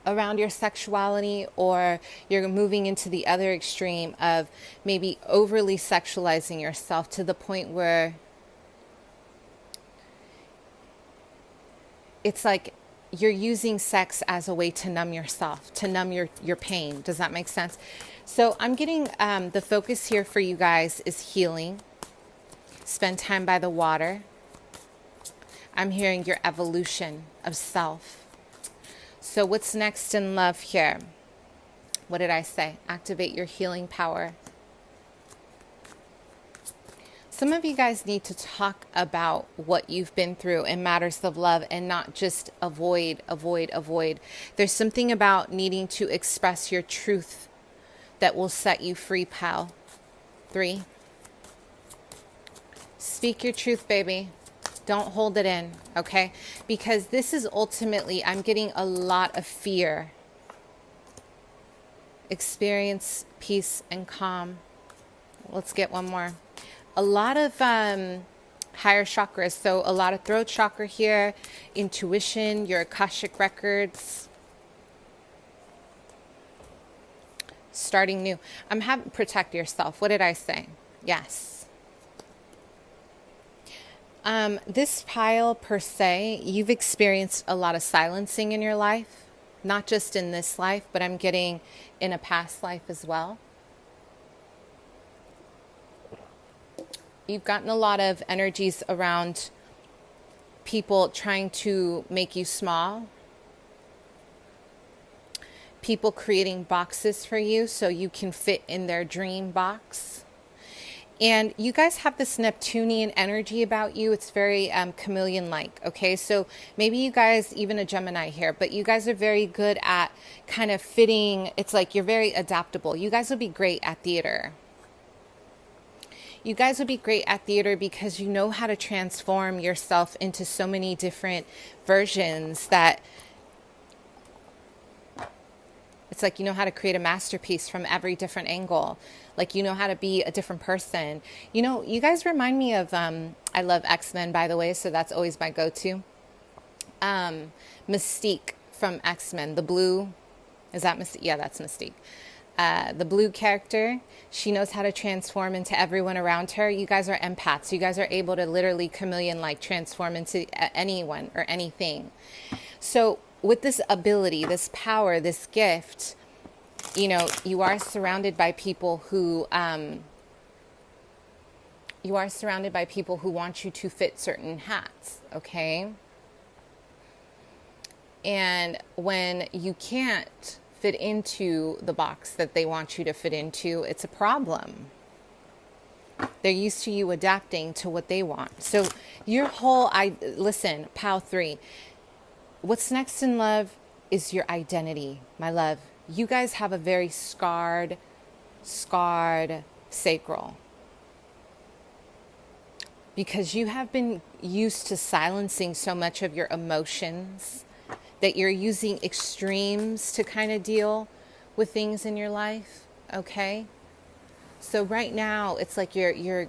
S1: around your sexuality, or you're moving into the other extreme of maybe overly sexualizing yourself to the point where it's like you're using sex as a way to numb yourself, to numb your pain. Does that make sense? So I'm getting the focus here for you guys is healing. Spend time by the water. I'm hearing your evolution of self. So what's next in love here? What did I say? Activate your healing power. Some of you guys need to talk about what you've been through in matters of love and not just avoid. There's something about needing to express your truth that will set you free, pal. 3. Speak your truth, baby. Don't hold it in, okay? Because this is ultimately, I'm getting a lot of fear. Experience peace and calm. Let's get one more. A lot of higher chakras. So a lot of throat chakra here, intuition, your Akashic records. Starting new. I'm having protect yourself. What did I say? Yes. This pile per se, you've experienced a lot of silencing in your life, not just in this life, but I'm getting in a past life as well. You've gotten a lot of energies around people trying to make you small. People creating boxes for you so you can fit in their dream box. And you guys have this Neptunian energy about you. It's very chameleon-like, okay? So maybe you guys, even a Gemini here, but you guys are very good at kind of fitting. It's like you're very adaptable. You guys would be great at theater. You guys would be great at theater because you know how to transform yourself into so many different versions that it's like you know how to create a masterpiece from every different angle. Like you know how to be a different person. You know, you guys remind me of, I love X-Men, by the way, so that's always my go-to. Mystique from X-Men, the blue, is that Mystique? Yeah, that's Mystique. The blue character, she knows how to transform into everyone around her. You guys are empaths. You guys are able to literally chameleon-like transform into anyone or anything. So with this ability, this power, this gift, you know, you are surrounded by people who want you to fit certain hats, okay? And when you can't fit into the box that they want you to fit into, it's a problem. They're used to you adapting to what they want. So your whole, listen, POW 3, what's next in love is your identity, my love. You guys have a very scarred sacral. Because you have been used to silencing so much of your emotions that you're using extremes to kind of deal with things in your life, okay? So right now, it's like you're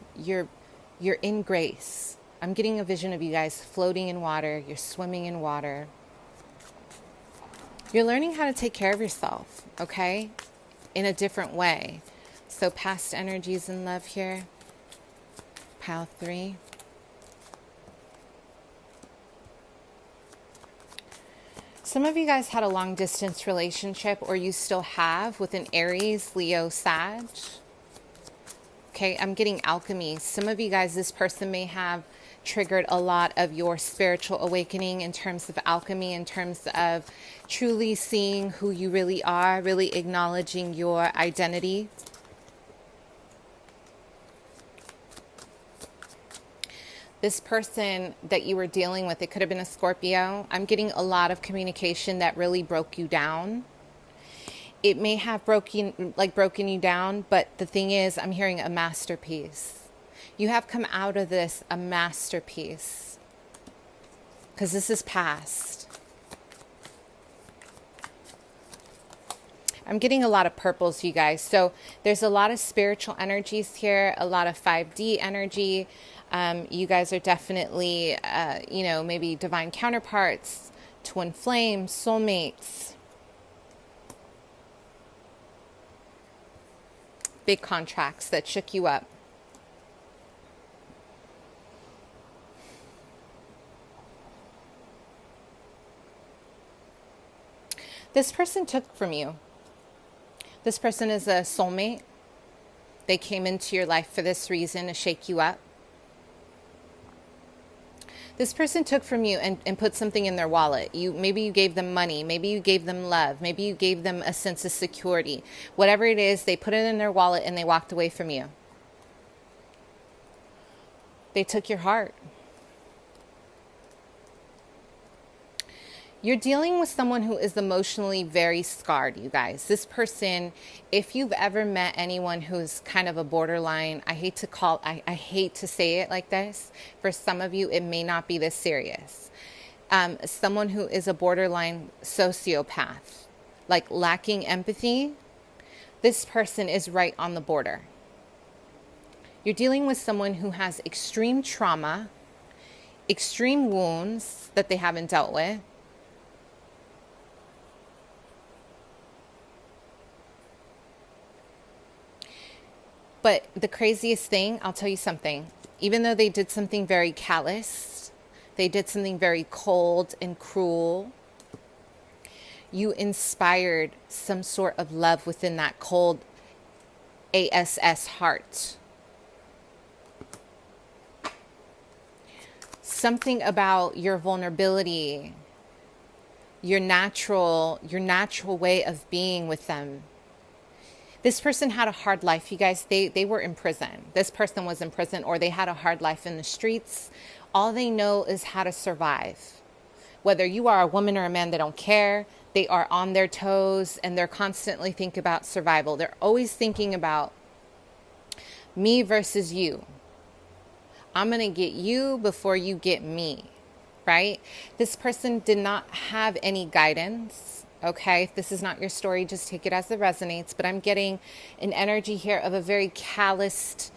S1: in grace. I'm getting a vision of you guys floating in water. You're swimming in water. You're learning how to take care of yourself, okay? In a different way. So past energies in love here. Pile 3. Some of you guys had a long distance relationship, or you still have, with an Aries, Leo, Sag. Okay, I'm getting alchemy. Some of you guys, this person may have triggered a lot of your spiritual awakening in terms of alchemy, in terms of truly seeing who you really are, really acknowledging your identity. This person that you were dealing with, it could have been a Scorpio. I'm getting a lot of communication that really broke you down. It may have broken you down, but the thing is, I'm hearing a masterpiece. You have come out of this a masterpiece, because this is past. I'm getting a lot of purples, you guys. So there's a lot of spiritual energies here, a lot of 5D energy. You guys are definitely, maybe divine counterparts, twin flames, soulmates. big contracts that shook you up. This person took from you. This person is a soulmate. They came into your life for this reason, to shake you up. This person took from you and put something in their wallet. Maybe you gave them money. Maybe you gave them love. Maybe you gave them a sense of security. Whatever it is, they put it in their wallet and they walked away from you. They took your heart. You're dealing with someone who is emotionally very scarred, you guys. This person, if you've ever met anyone who's kind of a borderline, I hate to say it like this. For some of you, it may not be this serious. Someone who is a borderline sociopath, like lacking empathy, this person is right on the border. You're dealing with someone who has extreme trauma, extreme wounds that they haven't dealt with. But the craziest thing, I'll tell you something, even though they did something very callous, they did something very cold and cruel, you inspired some sort of love within that cold ASS heart. Something about your vulnerability, your natural way of being with them. This person had a hard life, you guys. They were in prison. This person was in prison, or they had a hard life in the streets. All they know is how to survive. Whether you are a woman or a man, they don't care. They are on their toes, and they're constantly thinking about survival. They're always thinking about me versus you. I'm going to get you before you get me, right? This person did not have any guidance. Okay, if this is not your story, just take it as it resonates. But I'm getting an energy here of a very calloused,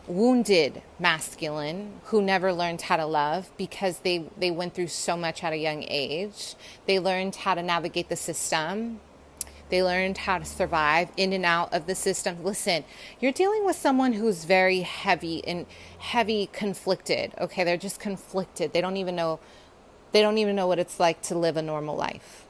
S1: wounded masculine who never learned how to love because they went through so much at a young age. They learned how to navigate the system. They learned how to survive in and out of the system. Listen, you're dealing with someone who's very heavy conflicted. Okay, they're just conflicted. They don't even know what it's like to live a normal life.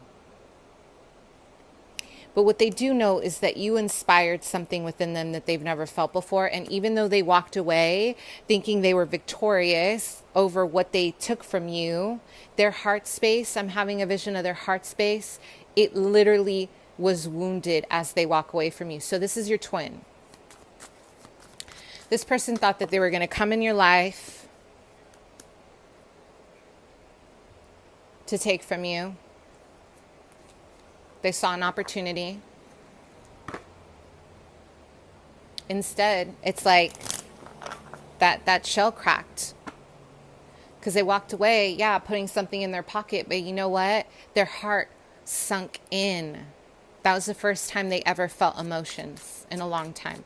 S1: But what they do know is that you inspired something within them that they've never felt before. And even though they walked away thinking they were victorious over what they took from you, their heart space, I'm having a vision of their heart space, it literally was wounded as they walk away from you. So this is your twin. This person thought that they were going to come in your life to take from you. They saw an opportunity. Instead, it's like that shell cracked because they walked away, putting something in their pocket. But you know what? Their heart sunk in. That was the first time they ever felt emotions in a long time.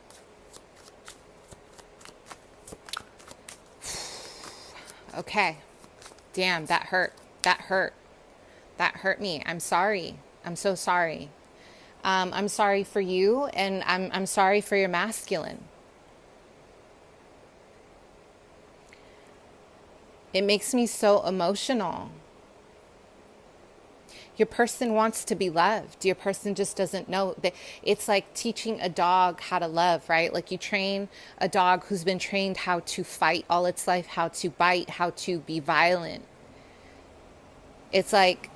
S1: Okay. Damn, that hurt. That hurt me. I'm sorry. I'm so sorry. I'm sorry for you, and I'm sorry for your masculine. It makes me so emotional. Your person wants to be loved. Your person just doesn't know. It's like teaching a dog how to love, right? Like you train a dog who's been trained how to fight all its life, how to bite, how to be violent. It's like,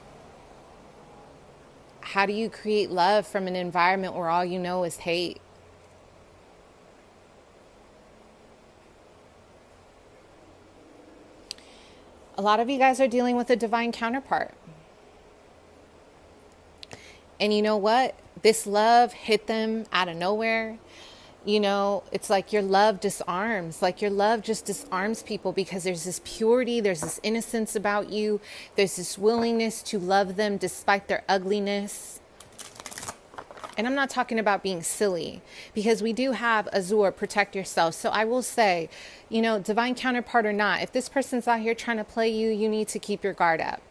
S1: how do you create love from an environment where all you know is hate? A lot of you guys are dealing with a divine counterpart. And you know what? This love hit them out of nowhere. You know, it's like your love disarms. Like your love just disarms people because there's this purity, there's this innocence about you. There's this willingness to love them despite their ugliness. And I'm not talking about being silly because we do have Azure, protect yourself. So I will say, you know, divine counterpart or not, if this person's out here trying to play you, you need to keep your guard up.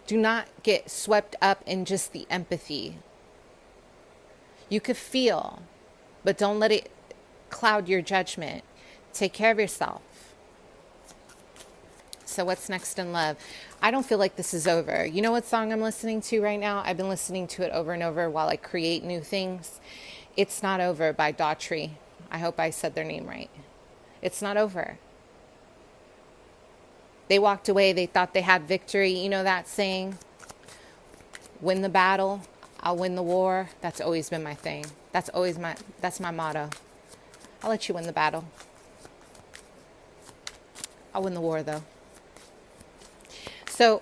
S1: Do not get swept up in just the empathy. You could feel, but don't let it cloud your judgment. Take care of yourself. So what's next in love? I don't feel like this is over. You know what song I'm listening to right now? I've been listening to it over and over while I create new things. It's Not Over by Daughtry. I hope I said their name right. It's not over. They walked away. They thought they had victory. You know that saying? Win the battle, I'll win the war. That's always been my thing. That's my motto. I'll let you win the battle. I'll win the war though. So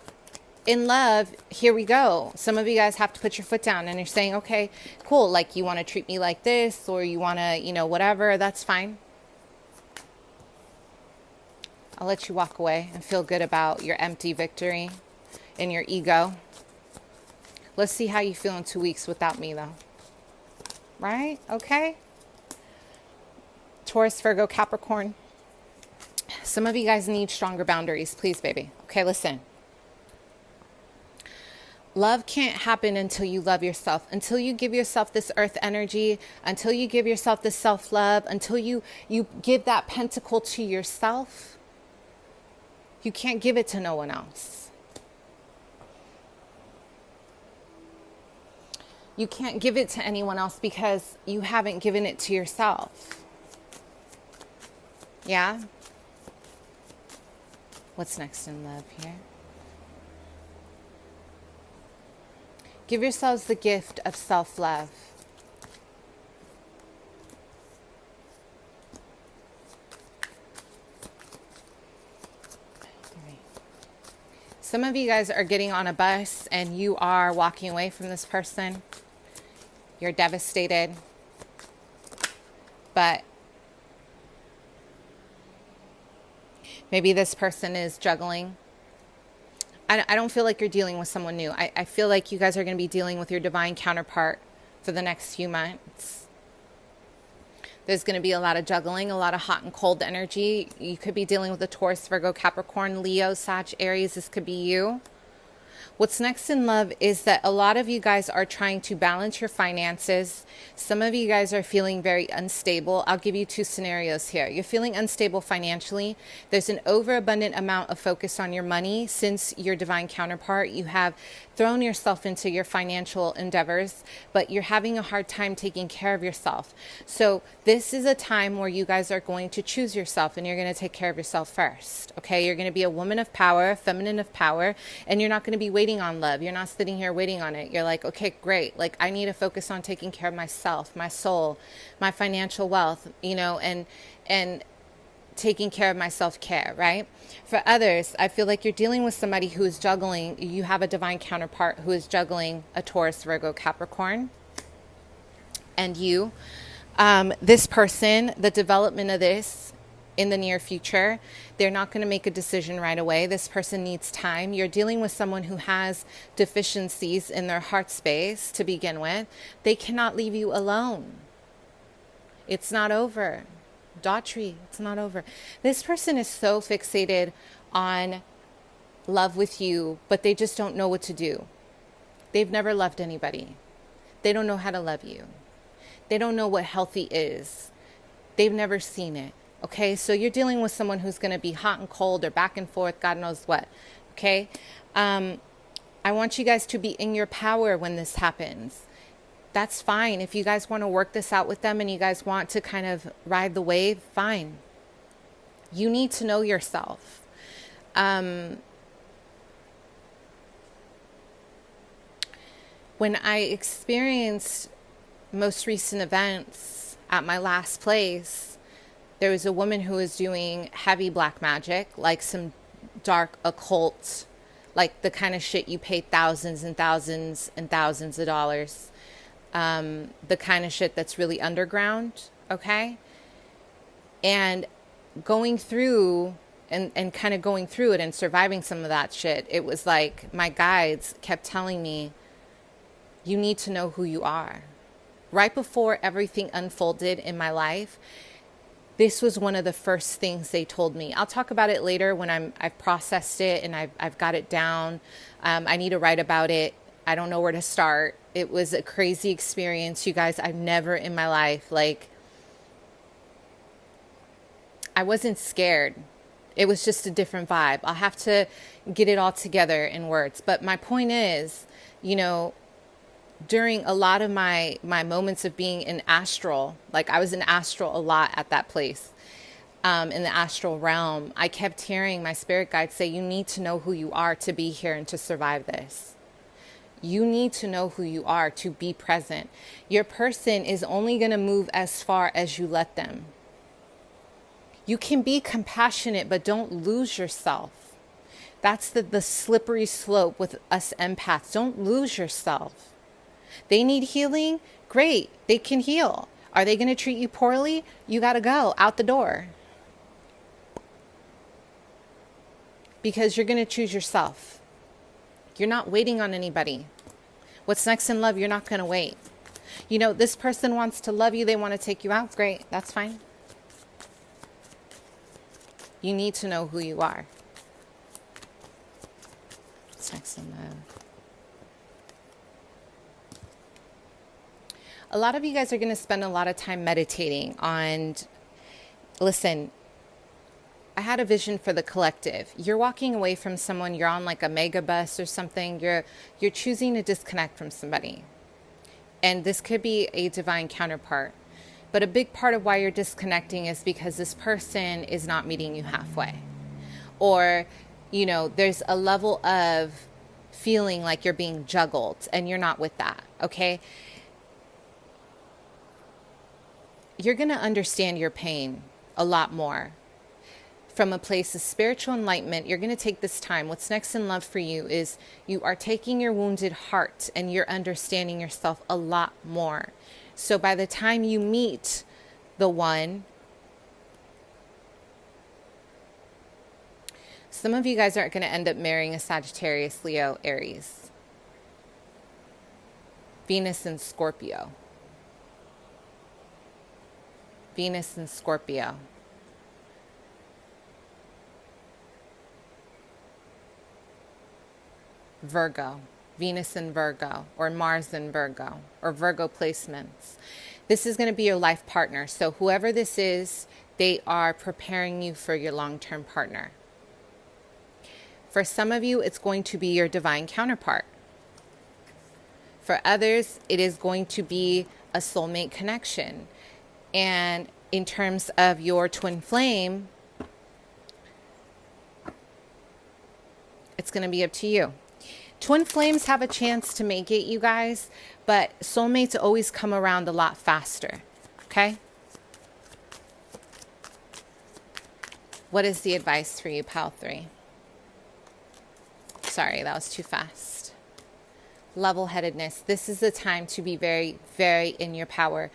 S1: in love, here we go. Some of you guys have to put your foot down and you're saying, okay, cool. Like you want to treat me like this, or you want to, whatever, that's fine. I'll let you walk away and feel good about your empty victory and your ego. Let's see how you feel in 2 weeks without me though. Right? Okay. Taurus, Virgo, Capricorn. Some of you guys need stronger boundaries. Please, baby. Okay, listen. Love can't happen until you love yourself, until you give yourself this earth energy, until you give yourself this self-love, until you give that pentacle to yourself. You can't give it to no one else. You can't give it to anyone else because you haven't given it to yourself. Yeah? What's next in love here? Give yourselves the gift of self-love. Some of you guys are getting on a bus and you are walking away from this person. You're devastated. But maybe this person is juggling. I don't feel like you're dealing with someone new. I feel like you guys are going to be dealing with your divine counterpart for the next few months. There's going to be a lot of juggling, a lot of hot and cold energy. You could be dealing with a Taurus, Virgo, Capricorn, Leo, Sag, Aries. This could be you. What's next in love is that a lot of you guys are trying to balance your finances. Some of you guys are feeling very unstable. I'll give you two scenarios here. You're feeling unstable financially. There's an overabundant amount of focus on your money since your divine counterpart. You have thrown yourself into your financial endeavors, but you're having a hard time taking care of yourself. So this is a time where you guys are going to choose yourself and you're going to take care of yourself first. Okay, you're going to be a woman of power, feminine of power, and you're not going to be waiting on love. You're not sitting here waiting on it. You're like, okay, great. Like I need to focus on taking care of myself, my soul, my financial wealth, and taking care of my self-care, right? For others, I feel like you're dealing with somebody who is juggling. You have a divine counterpart who is juggling a Taurus, Virgo, Capricorn, and you. This person, the development of this in the near future, they're not going to make a decision right away. This person needs time. You're dealing with someone who has deficiencies in their heart space to begin with. They cannot leave you alone. It's not over. Daughtry, it's not over. This person is so fixated on love with you, but they just don't know what to do. They've never loved anybody. They don't know how to love you. They don't know what healthy is. They've never seen it. Okay, so you're dealing with someone who's going to be hot and cold or back and forth, God knows what. Okay, I want you guys to be in your power when this happens. That's fine. If you guys want to work this out with them and you guys want to kind of ride the wave, fine. You need to know yourself. When I experienced most recent events at my last place, there was a woman who was doing heavy black magic, like some dark occult, like the kind of shit you pay thousands and thousands and thousands of dollars. The kind of shit that's really underground, okay? And going through and kind of going through it and surviving some of that shit, it was like my guides kept telling me, you need to know who you are. Right before everything unfolded in my life, this was one of the first things they told me. I'll talk about it later when I've processed it and I've got it down. I need to write about it. I don't know where to start. It was a crazy experience, you guys. I've never in my life, like, I wasn't scared. It was just a different vibe. I'll have to get it all together in words. But my point is, you know, during a lot of my moments of being in astral, like I was in astral a lot at that place, in the astral realm, I kept hearing my spirit guide say, you need to know who you are to be here and to survive this. You need to know who you are to be present. Your person is only going to move as far as you let them. You can be compassionate, but don't lose yourself. That's the slippery slope with us empaths. Don't lose yourself. They need healing. Great. They can heal. Are they going to treat you poorly? You got to go out the door. Because you're going to choose yourself. You're not waiting on anybody. What's next in love? You're not going to wait. You know, this person wants to love you. They want to take you out. Great. That's fine. You need to know who you are. What's next in love? A lot of you guys are going to spend a lot of time meditating on, listen, I had a vision for the collective. You're walking away from someone, you're on like a mega bus or something, you're choosing to disconnect from somebody. And this could be a divine counterpart. But a big part of why you're disconnecting is because this person is not meeting you halfway. Or, you know, there's a level of feeling like you're being juggled and you're not with that, okay? You're going to understand your pain a lot more. From a place of spiritual enlightenment, you're going to take this time. What's next in love for you is you are taking your wounded heart and you're understanding yourself a lot more. So by the time you meet the one, some of you guys aren't going to end up marrying a Sagittarius, Leo, Aries, Venus and Scorpio. Venus and Scorpio. Virgo, Venus and Virgo, or Mars and Virgo, or Virgo placements. This is going to be your life partner. So whoever this is, they are preparing you for your long-term partner. For some of you, it's going to be your divine counterpart. For others, it is going to be a soulmate connection. And in terms of your twin flame, it's going to be up to you. Twin flames have a chance to make it, you guys, but soulmates always come around a lot faster, okay? What is the advice for you, Pal 3? Sorry, that was too fast. Level-headedness. This is the time to be very, very in your power.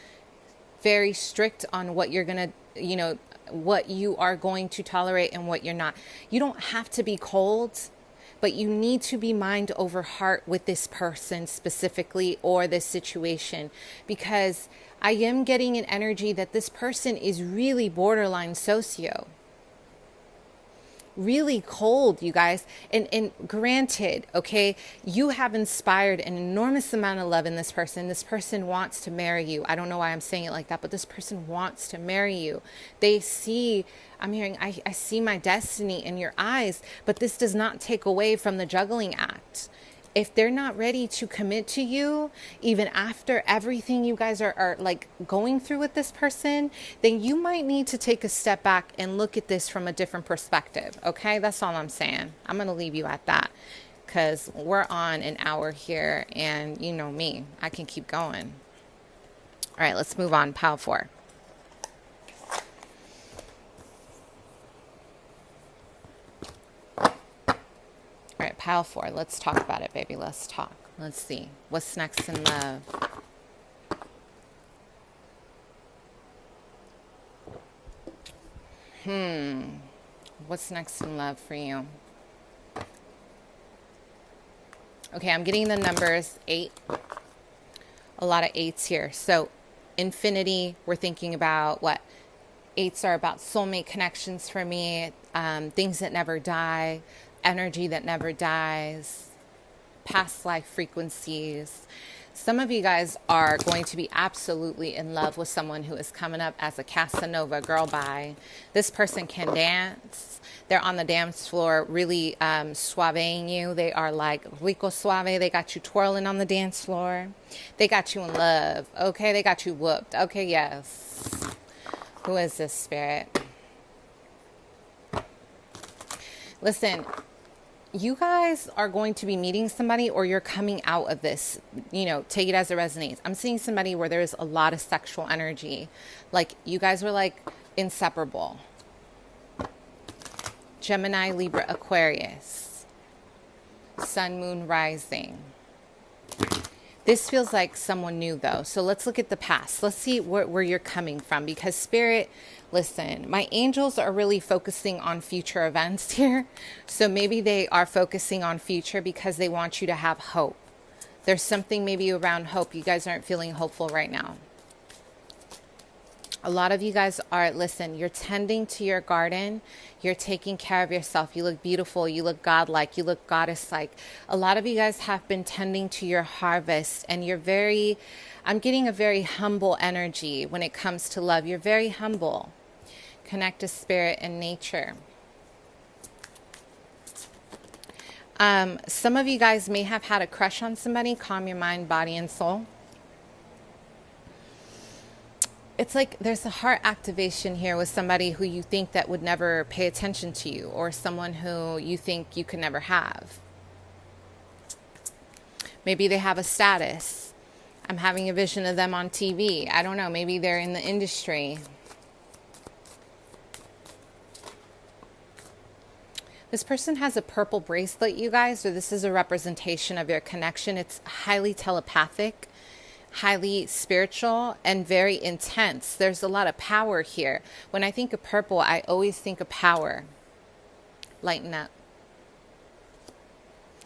S1: Very strict on what you're going to, you know, what you are going to tolerate and what you're not. You don't have to be cold, but you need to be mind over heart with this person specifically or this situation, because I am getting an energy that this person is really borderline socio. Really cold, you guys. And granted, okay, you have inspired an enormous amount of love in this person. This person wants to marry you. I don't know why I'm saying it like that, but this person wants to marry you. They see, I'm hearing, I see my destiny in your eyes, but this does not take away from the juggling act. If they're not ready to commit to you, even after everything you guys are like going through with this person, then you might need to take a step back and look at this from a different perspective. Okay, that's all I'm saying. I'm going to leave you at that because we're on an hour here and you know me, I can keep going. All right, let's move on. Pal 4. All right, Pile 4. Let's talk about it, baby. Let's talk. Let's see. What's next in love? What's next in love for you? Okay, I'm getting the numbers 8. A lot of 8s here. So infinity, we're thinking about what? 8s are about soulmate connections for me, things that never die, energy that never dies. past life frequencies. Some of you guys are going to be absolutely in love with someone who is coming up as a Casanova girl bye. This person can dance. They're on the dance floor really suaveing you. They are like rico suave. They got you twirling on the dance floor. They got you in love. Okay, they got you whooped. Okay, yes. Who is this spirit? Listen, you guys are going to be meeting somebody, or you're coming out of this, you know, take it as it resonates. I'm seeing somebody where there's a lot of sexual energy. Like you guys were like inseparable. Gemini, Libra, Aquarius. Sun, moon, rising. This feels like someone new though. So let's look at the past. Let's see where you're coming from, because spirit, listen, my angels are really focusing on future events here. So maybe they are focusing on future because they want you to have hope. There's something maybe around hope. You guys aren't feeling hopeful right now. A lot of you guys are, listen, you're tending to your garden. You're taking care of yourself. You look beautiful. You look godlike. You look goddess-like. A lot of you guys have been tending to your harvest, and you're very, I'm getting a very humble energy when it comes to love. You're very humble. Connect to spirit and nature. Some of you guys may have had a crush on somebody. Calm your mind, body, and soul. It's like there's a heart activation here with somebody who you think that would never pay attention to you, or someone who you think you could never have. Maybe they have a status. I'm having a vision of them on TV. I don't know. Maybe they're in the industry. This person has a purple bracelet, you guys, or this is a representation of your connection. It's highly telepathic, highly spiritual, and very intense. There's a lot of power here. When I think of purple, I always think of power. Lighten up.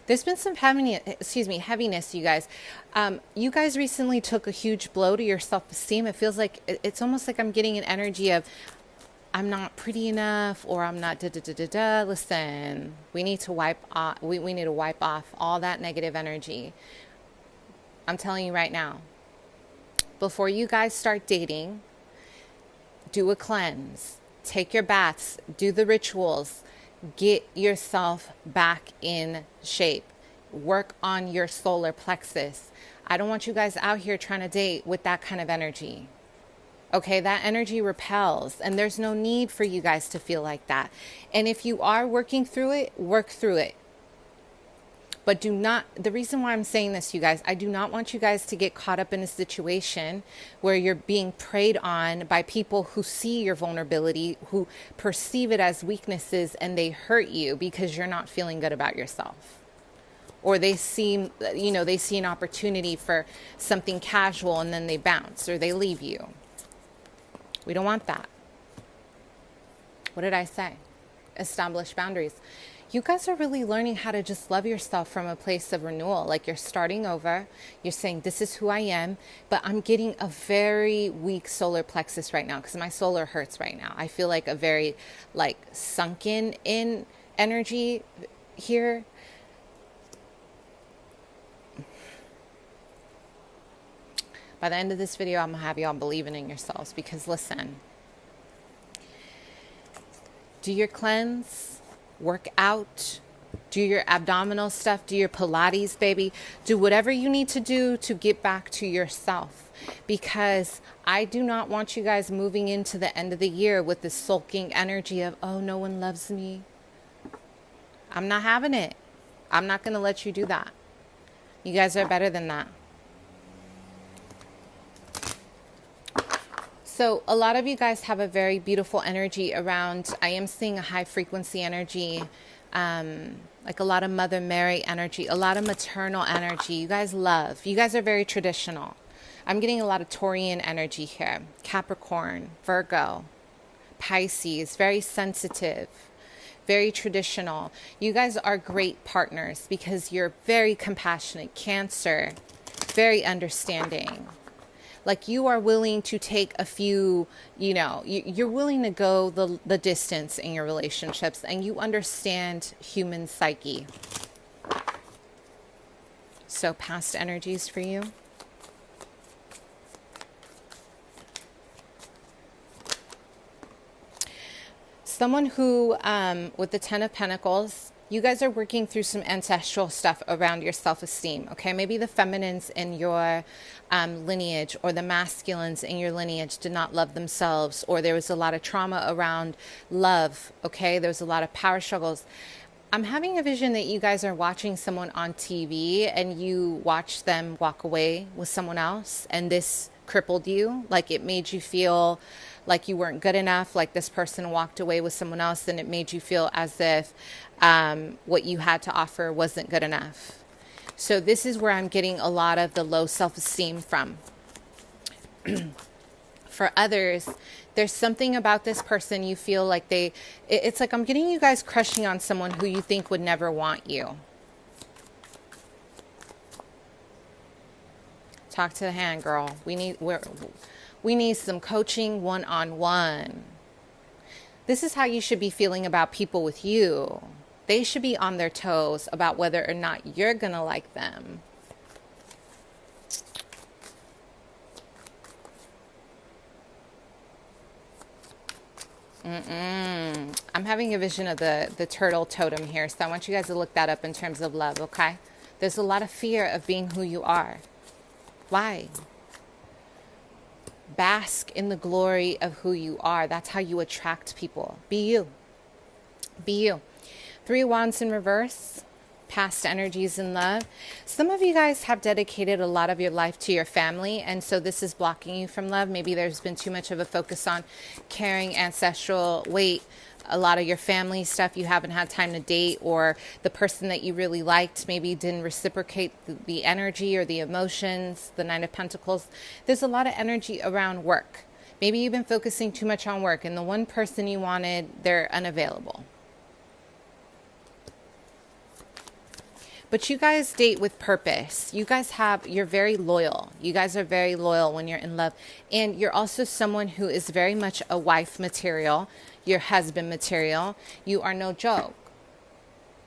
S1: There's been some heaviness, you guys. You guys recently took a huge blow to your self-esteem. It feels like, it's almost like I'm getting an energy of, I'm not pretty enough, or I'm not da-da-da-da-da. Listen, we need to wipe off, we need to wipe off all that negative energy. I'm telling you right now. Before you guys start dating, do a cleanse. Take your baths. Do the rituals. Get yourself back in shape. Work on your solar plexus. I don't want you guys out here trying to date with that kind of energy. Okay, that energy repels, and there's no need for you guys to feel like that. And if you are working through it, work through it. But do not, the reason why I'm saying this, you guys, I do not want you guys to get caught up in a situation where you're being preyed on by people who see your vulnerability, who perceive it as weaknesses, and they hurt you because you're not feeling good about yourself. Or they see, they see an opportunity for something casual and then they bounce or they leave you. We don't want that. What did I say? Establish boundaries. You guys are really learning how to just love yourself from a place of renewal. Like you're starting over. You're saying, this is who I am. But I'm getting a very weak solar plexus right now because my solar hurts right now. I feel like a very sunken in energy here. By the end of this video, I'm going to have y'all believing in yourselves because listen, do your cleanse, work out, do your abdominal stuff, do your Pilates, baby. Do whatever you need to do to get back to yourself because I do not want you guys moving into the end of the year with this sulking energy of, oh, no one loves me. I'm not having it. I'm not going to let you do that. You guys are better than that. So a lot of you guys have a very beautiful energy around, I am seeing a high frequency energy, like a lot of Mother Mary energy, a lot of maternal energy. You guys love, you guys are very traditional. I'm getting a lot of Taurian energy here. Capricorn, Virgo, Pisces, very sensitive, very traditional. You guys are great partners because you're very compassionate. Cancer, very understanding. Like you are willing to take a few, you're willing to go the distance in your relationships and you understand human psyche. So past energies for you. Someone who, with the Ten of Pentacles, you guys are working through some ancestral stuff around your self-esteem, okay? Maybe the feminines in your lineage or the masculines in your lineage did not love themselves, or there was a lot of trauma around love, okay? There was a lot of power struggles. I'm having a vision that you guys are watching someone on TV and you watch them walk away with someone else, and this crippled you, like it made you feel like you weren't good enough, like this person walked away with someone else and it made you feel as if what you had to offer wasn't good enough. So this is where I'm getting a lot of the low self-esteem from. For others, there's something about this person you feel like it's like I'm getting you guys crushing on someone who you think would never want you. Talk to the hand, girl. We need some coaching one-on-one. This is how you should be feeling about people with you. They should be on their toes about whether or not you're going to like them. I'm having a vision of the turtle totem here, so I want you guys to look that up in terms of love, okay? There's a lot of fear of being who you are. Why? Bask in the glory of who you are. That's how you attract people. Be you. Be you. 3 of Wands in reverse. Past energies in love. Some of you guys have dedicated a lot of your life to your family, and so this is blocking you from love. Maybe there's been too much of a focus on carrying ancestral weight. A lot of your family stuff you haven't had time to date, or the person that you really liked maybe didn't reciprocate the energy or the emotions. The Nine of Pentacles. There's a lot of energy around work. Maybe you've been focusing too much on work, and the one person you wanted, they're unavailable. But you guys date with purpose. You're very loyal. You guys are very loyal when you're in love. And you're also someone who is very much a wife material, your husband material. You are no joke.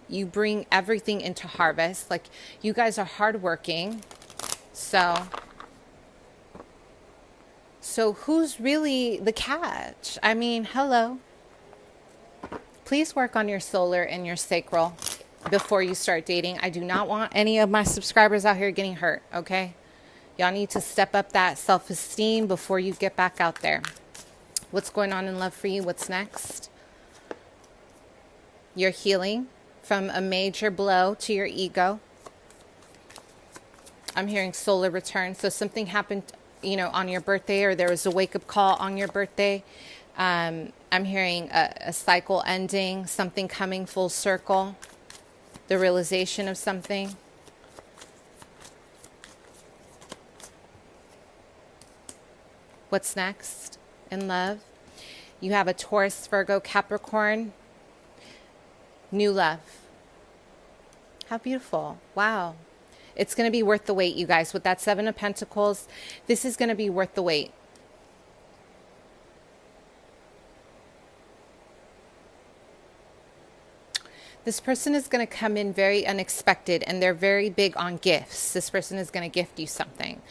S1: You bring everything into harvest. Like, you guys are hardworking. So who's really the catch? I mean, hello. Please work on your solar and your sacral before you start dating. I do not want any of my subscribers out here getting hurt, okay? Y'all need to step up that self-esteem before you get back out there. What's going on in love for you? What's next? You're healing from a major blow to your ego. I'm hearing solar return. So something happened, on your birthday, or there was a wake-up call on your birthday. I'm hearing a cycle ending, something coming full circle. The realization of something. What's next in love? You have a Taurus, Virgo, Capricorn. New love. How beautiful. Wow. It's going to be worth the wait, you guys. With that 7 of Pentacles, this is going to be worth the wait. This person is going to come in very unexpected, and they're very big on gifts. This person is going to gift you something.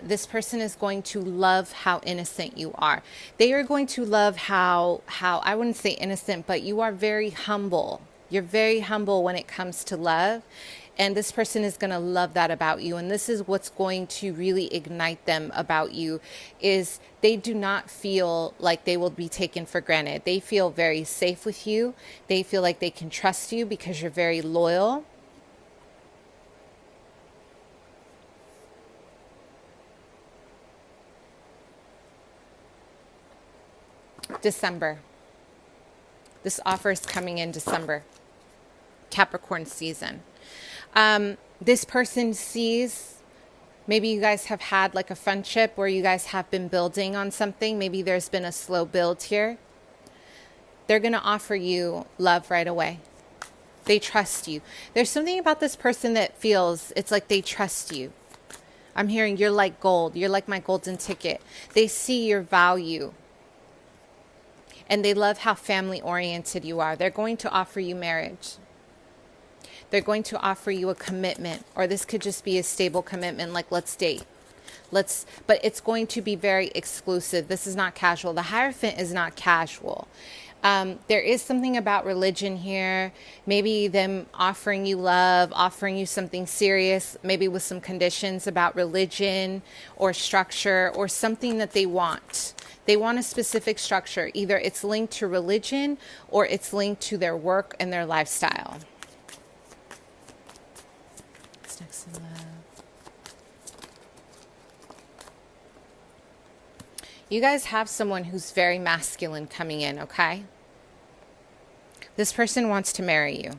S1: This person is going to love how innocent you are. They are going to love how I wouldn't say innocent, but you are very humble. You're very humble when it comes to love. And this person is going to love that about you. And this is what's going to really ignite them about you, is they do not feel like they will be taken for granted. They feel very safe with you. They feel like they can trust you because you're very loyal. December. This offer is coming in December. Capricorn season. This person sees, maybe you guys have had like a friendship where you guys have been building on something. Maybe there's been a slow build here. They're going to offer you love right away. They trust you. There's something about this person that feels it's like they trust you. I'm hearing you're like gold. You're like my golden ticket. They see your value. And they love how family oriented you are. They're going to offer you marriage. They're going to offer you a commitment, or this could just be a stable commitment, like let's date. But it's going to be very exclusive. This is not casual. The Hierophant is not casual. There is something about religion here. Maybe them offering you love, offering you something serious, maybe with some conditions about religion or structure or something that they want. They want a specific structure. Either it's linked to religion or it's linked to their work and their lifestyle. What's next in love? You guys have someone who's very masculine coming in, okay? This person wants to marry you.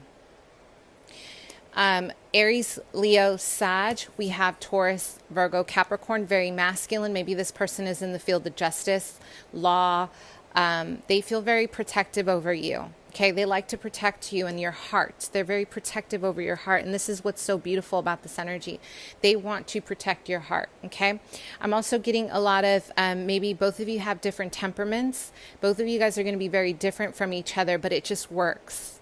S1: Aries, Leo, Sag. We have Taurus, Virgo, Capricorn, very masculine. Maybe this person is in the field of justice, law. They feel very protective over you. Okay, they like to protect you and your heart. They're very protective over your heart. And this is what's so beautiful about this energy. They want to protect your heart. Okay, I'm also getting a lot of maybe both of you have different temperaments. Both of you guys are going to be very different from each other, but it just works.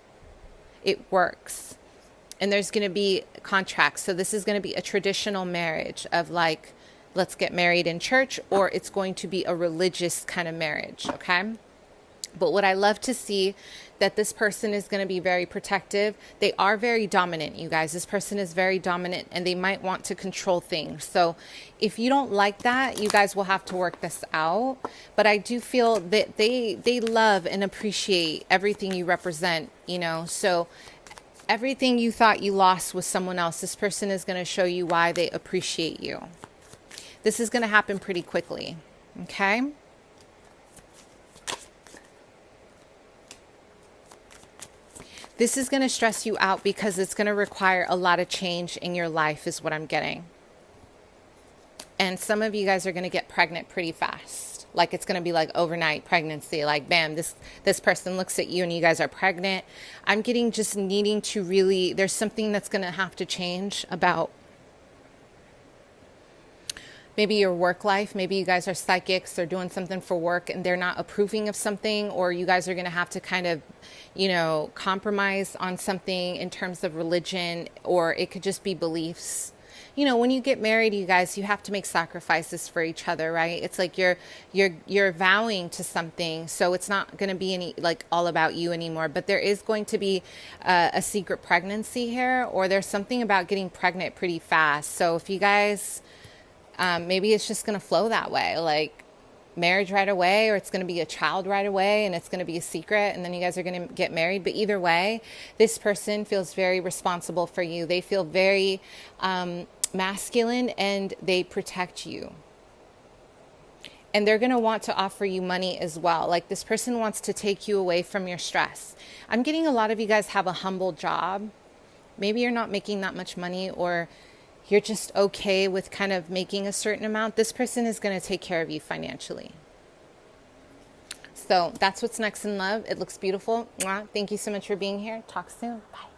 S1: It works. And there's going to be contracts. So this is going to be a traditional marriage of like, let's get married in church, or it's going to be a religious kind of marriage. Okay. But what I love to see that this person is going to be very protective. They are very dominant, you guys. This person is very dominant and they might want to control things. So if you don't like that, you guys will have to work this out. But I do feel that they love and appreciate everything you represent, you know. So everything you thought you lost with someone else, this person is going to show you why they appreciate you. This is going to happen pretty quickly. Okay. This is going to stress you out because it's going to require a lot of change in your life is what I'm getting. And some of you guys are going to get pregnant pretty fast. Like it's going to be like overnight pregnancy. Like bam, this person looks at you and you guys are pregnant. I'm getting just needing to really, there's something that's going to have to change about maybe your work life. Maybe you guys are psychics. They're doing something for work and they're not approving of something, or you guys are going to have to kind of, you know, compromise on something in terms of religion, or it could just be beliefs. You know, when you get married, you guys, you have to make sacrifices for each other, right? It's like you're vowing to something. So it's not going to be any like all about you anymore, but there is going to be a secret pregnancy here, or there's something about getting pregnant pretty fast. So if you guys, maybe it's just going to flow that way, like marriage right away, or it's going to be a child right away and it's going to be a secret and then you guys are going to get married. But either way, this person feels very responsible for you. They feel very masculine and they protect you. And they're going to want to offer you money as well. Like this person wants to take you away from your stress. I'm getting a lot of you guys have a humble job. Maybe you're not making that much money, or you're just okay with kind of making a certain amount. This person is going to take care of you financially. So that's what's next in love. It looks beautiful. Mwah. Thank you so much for being here. Talk soon. Bye.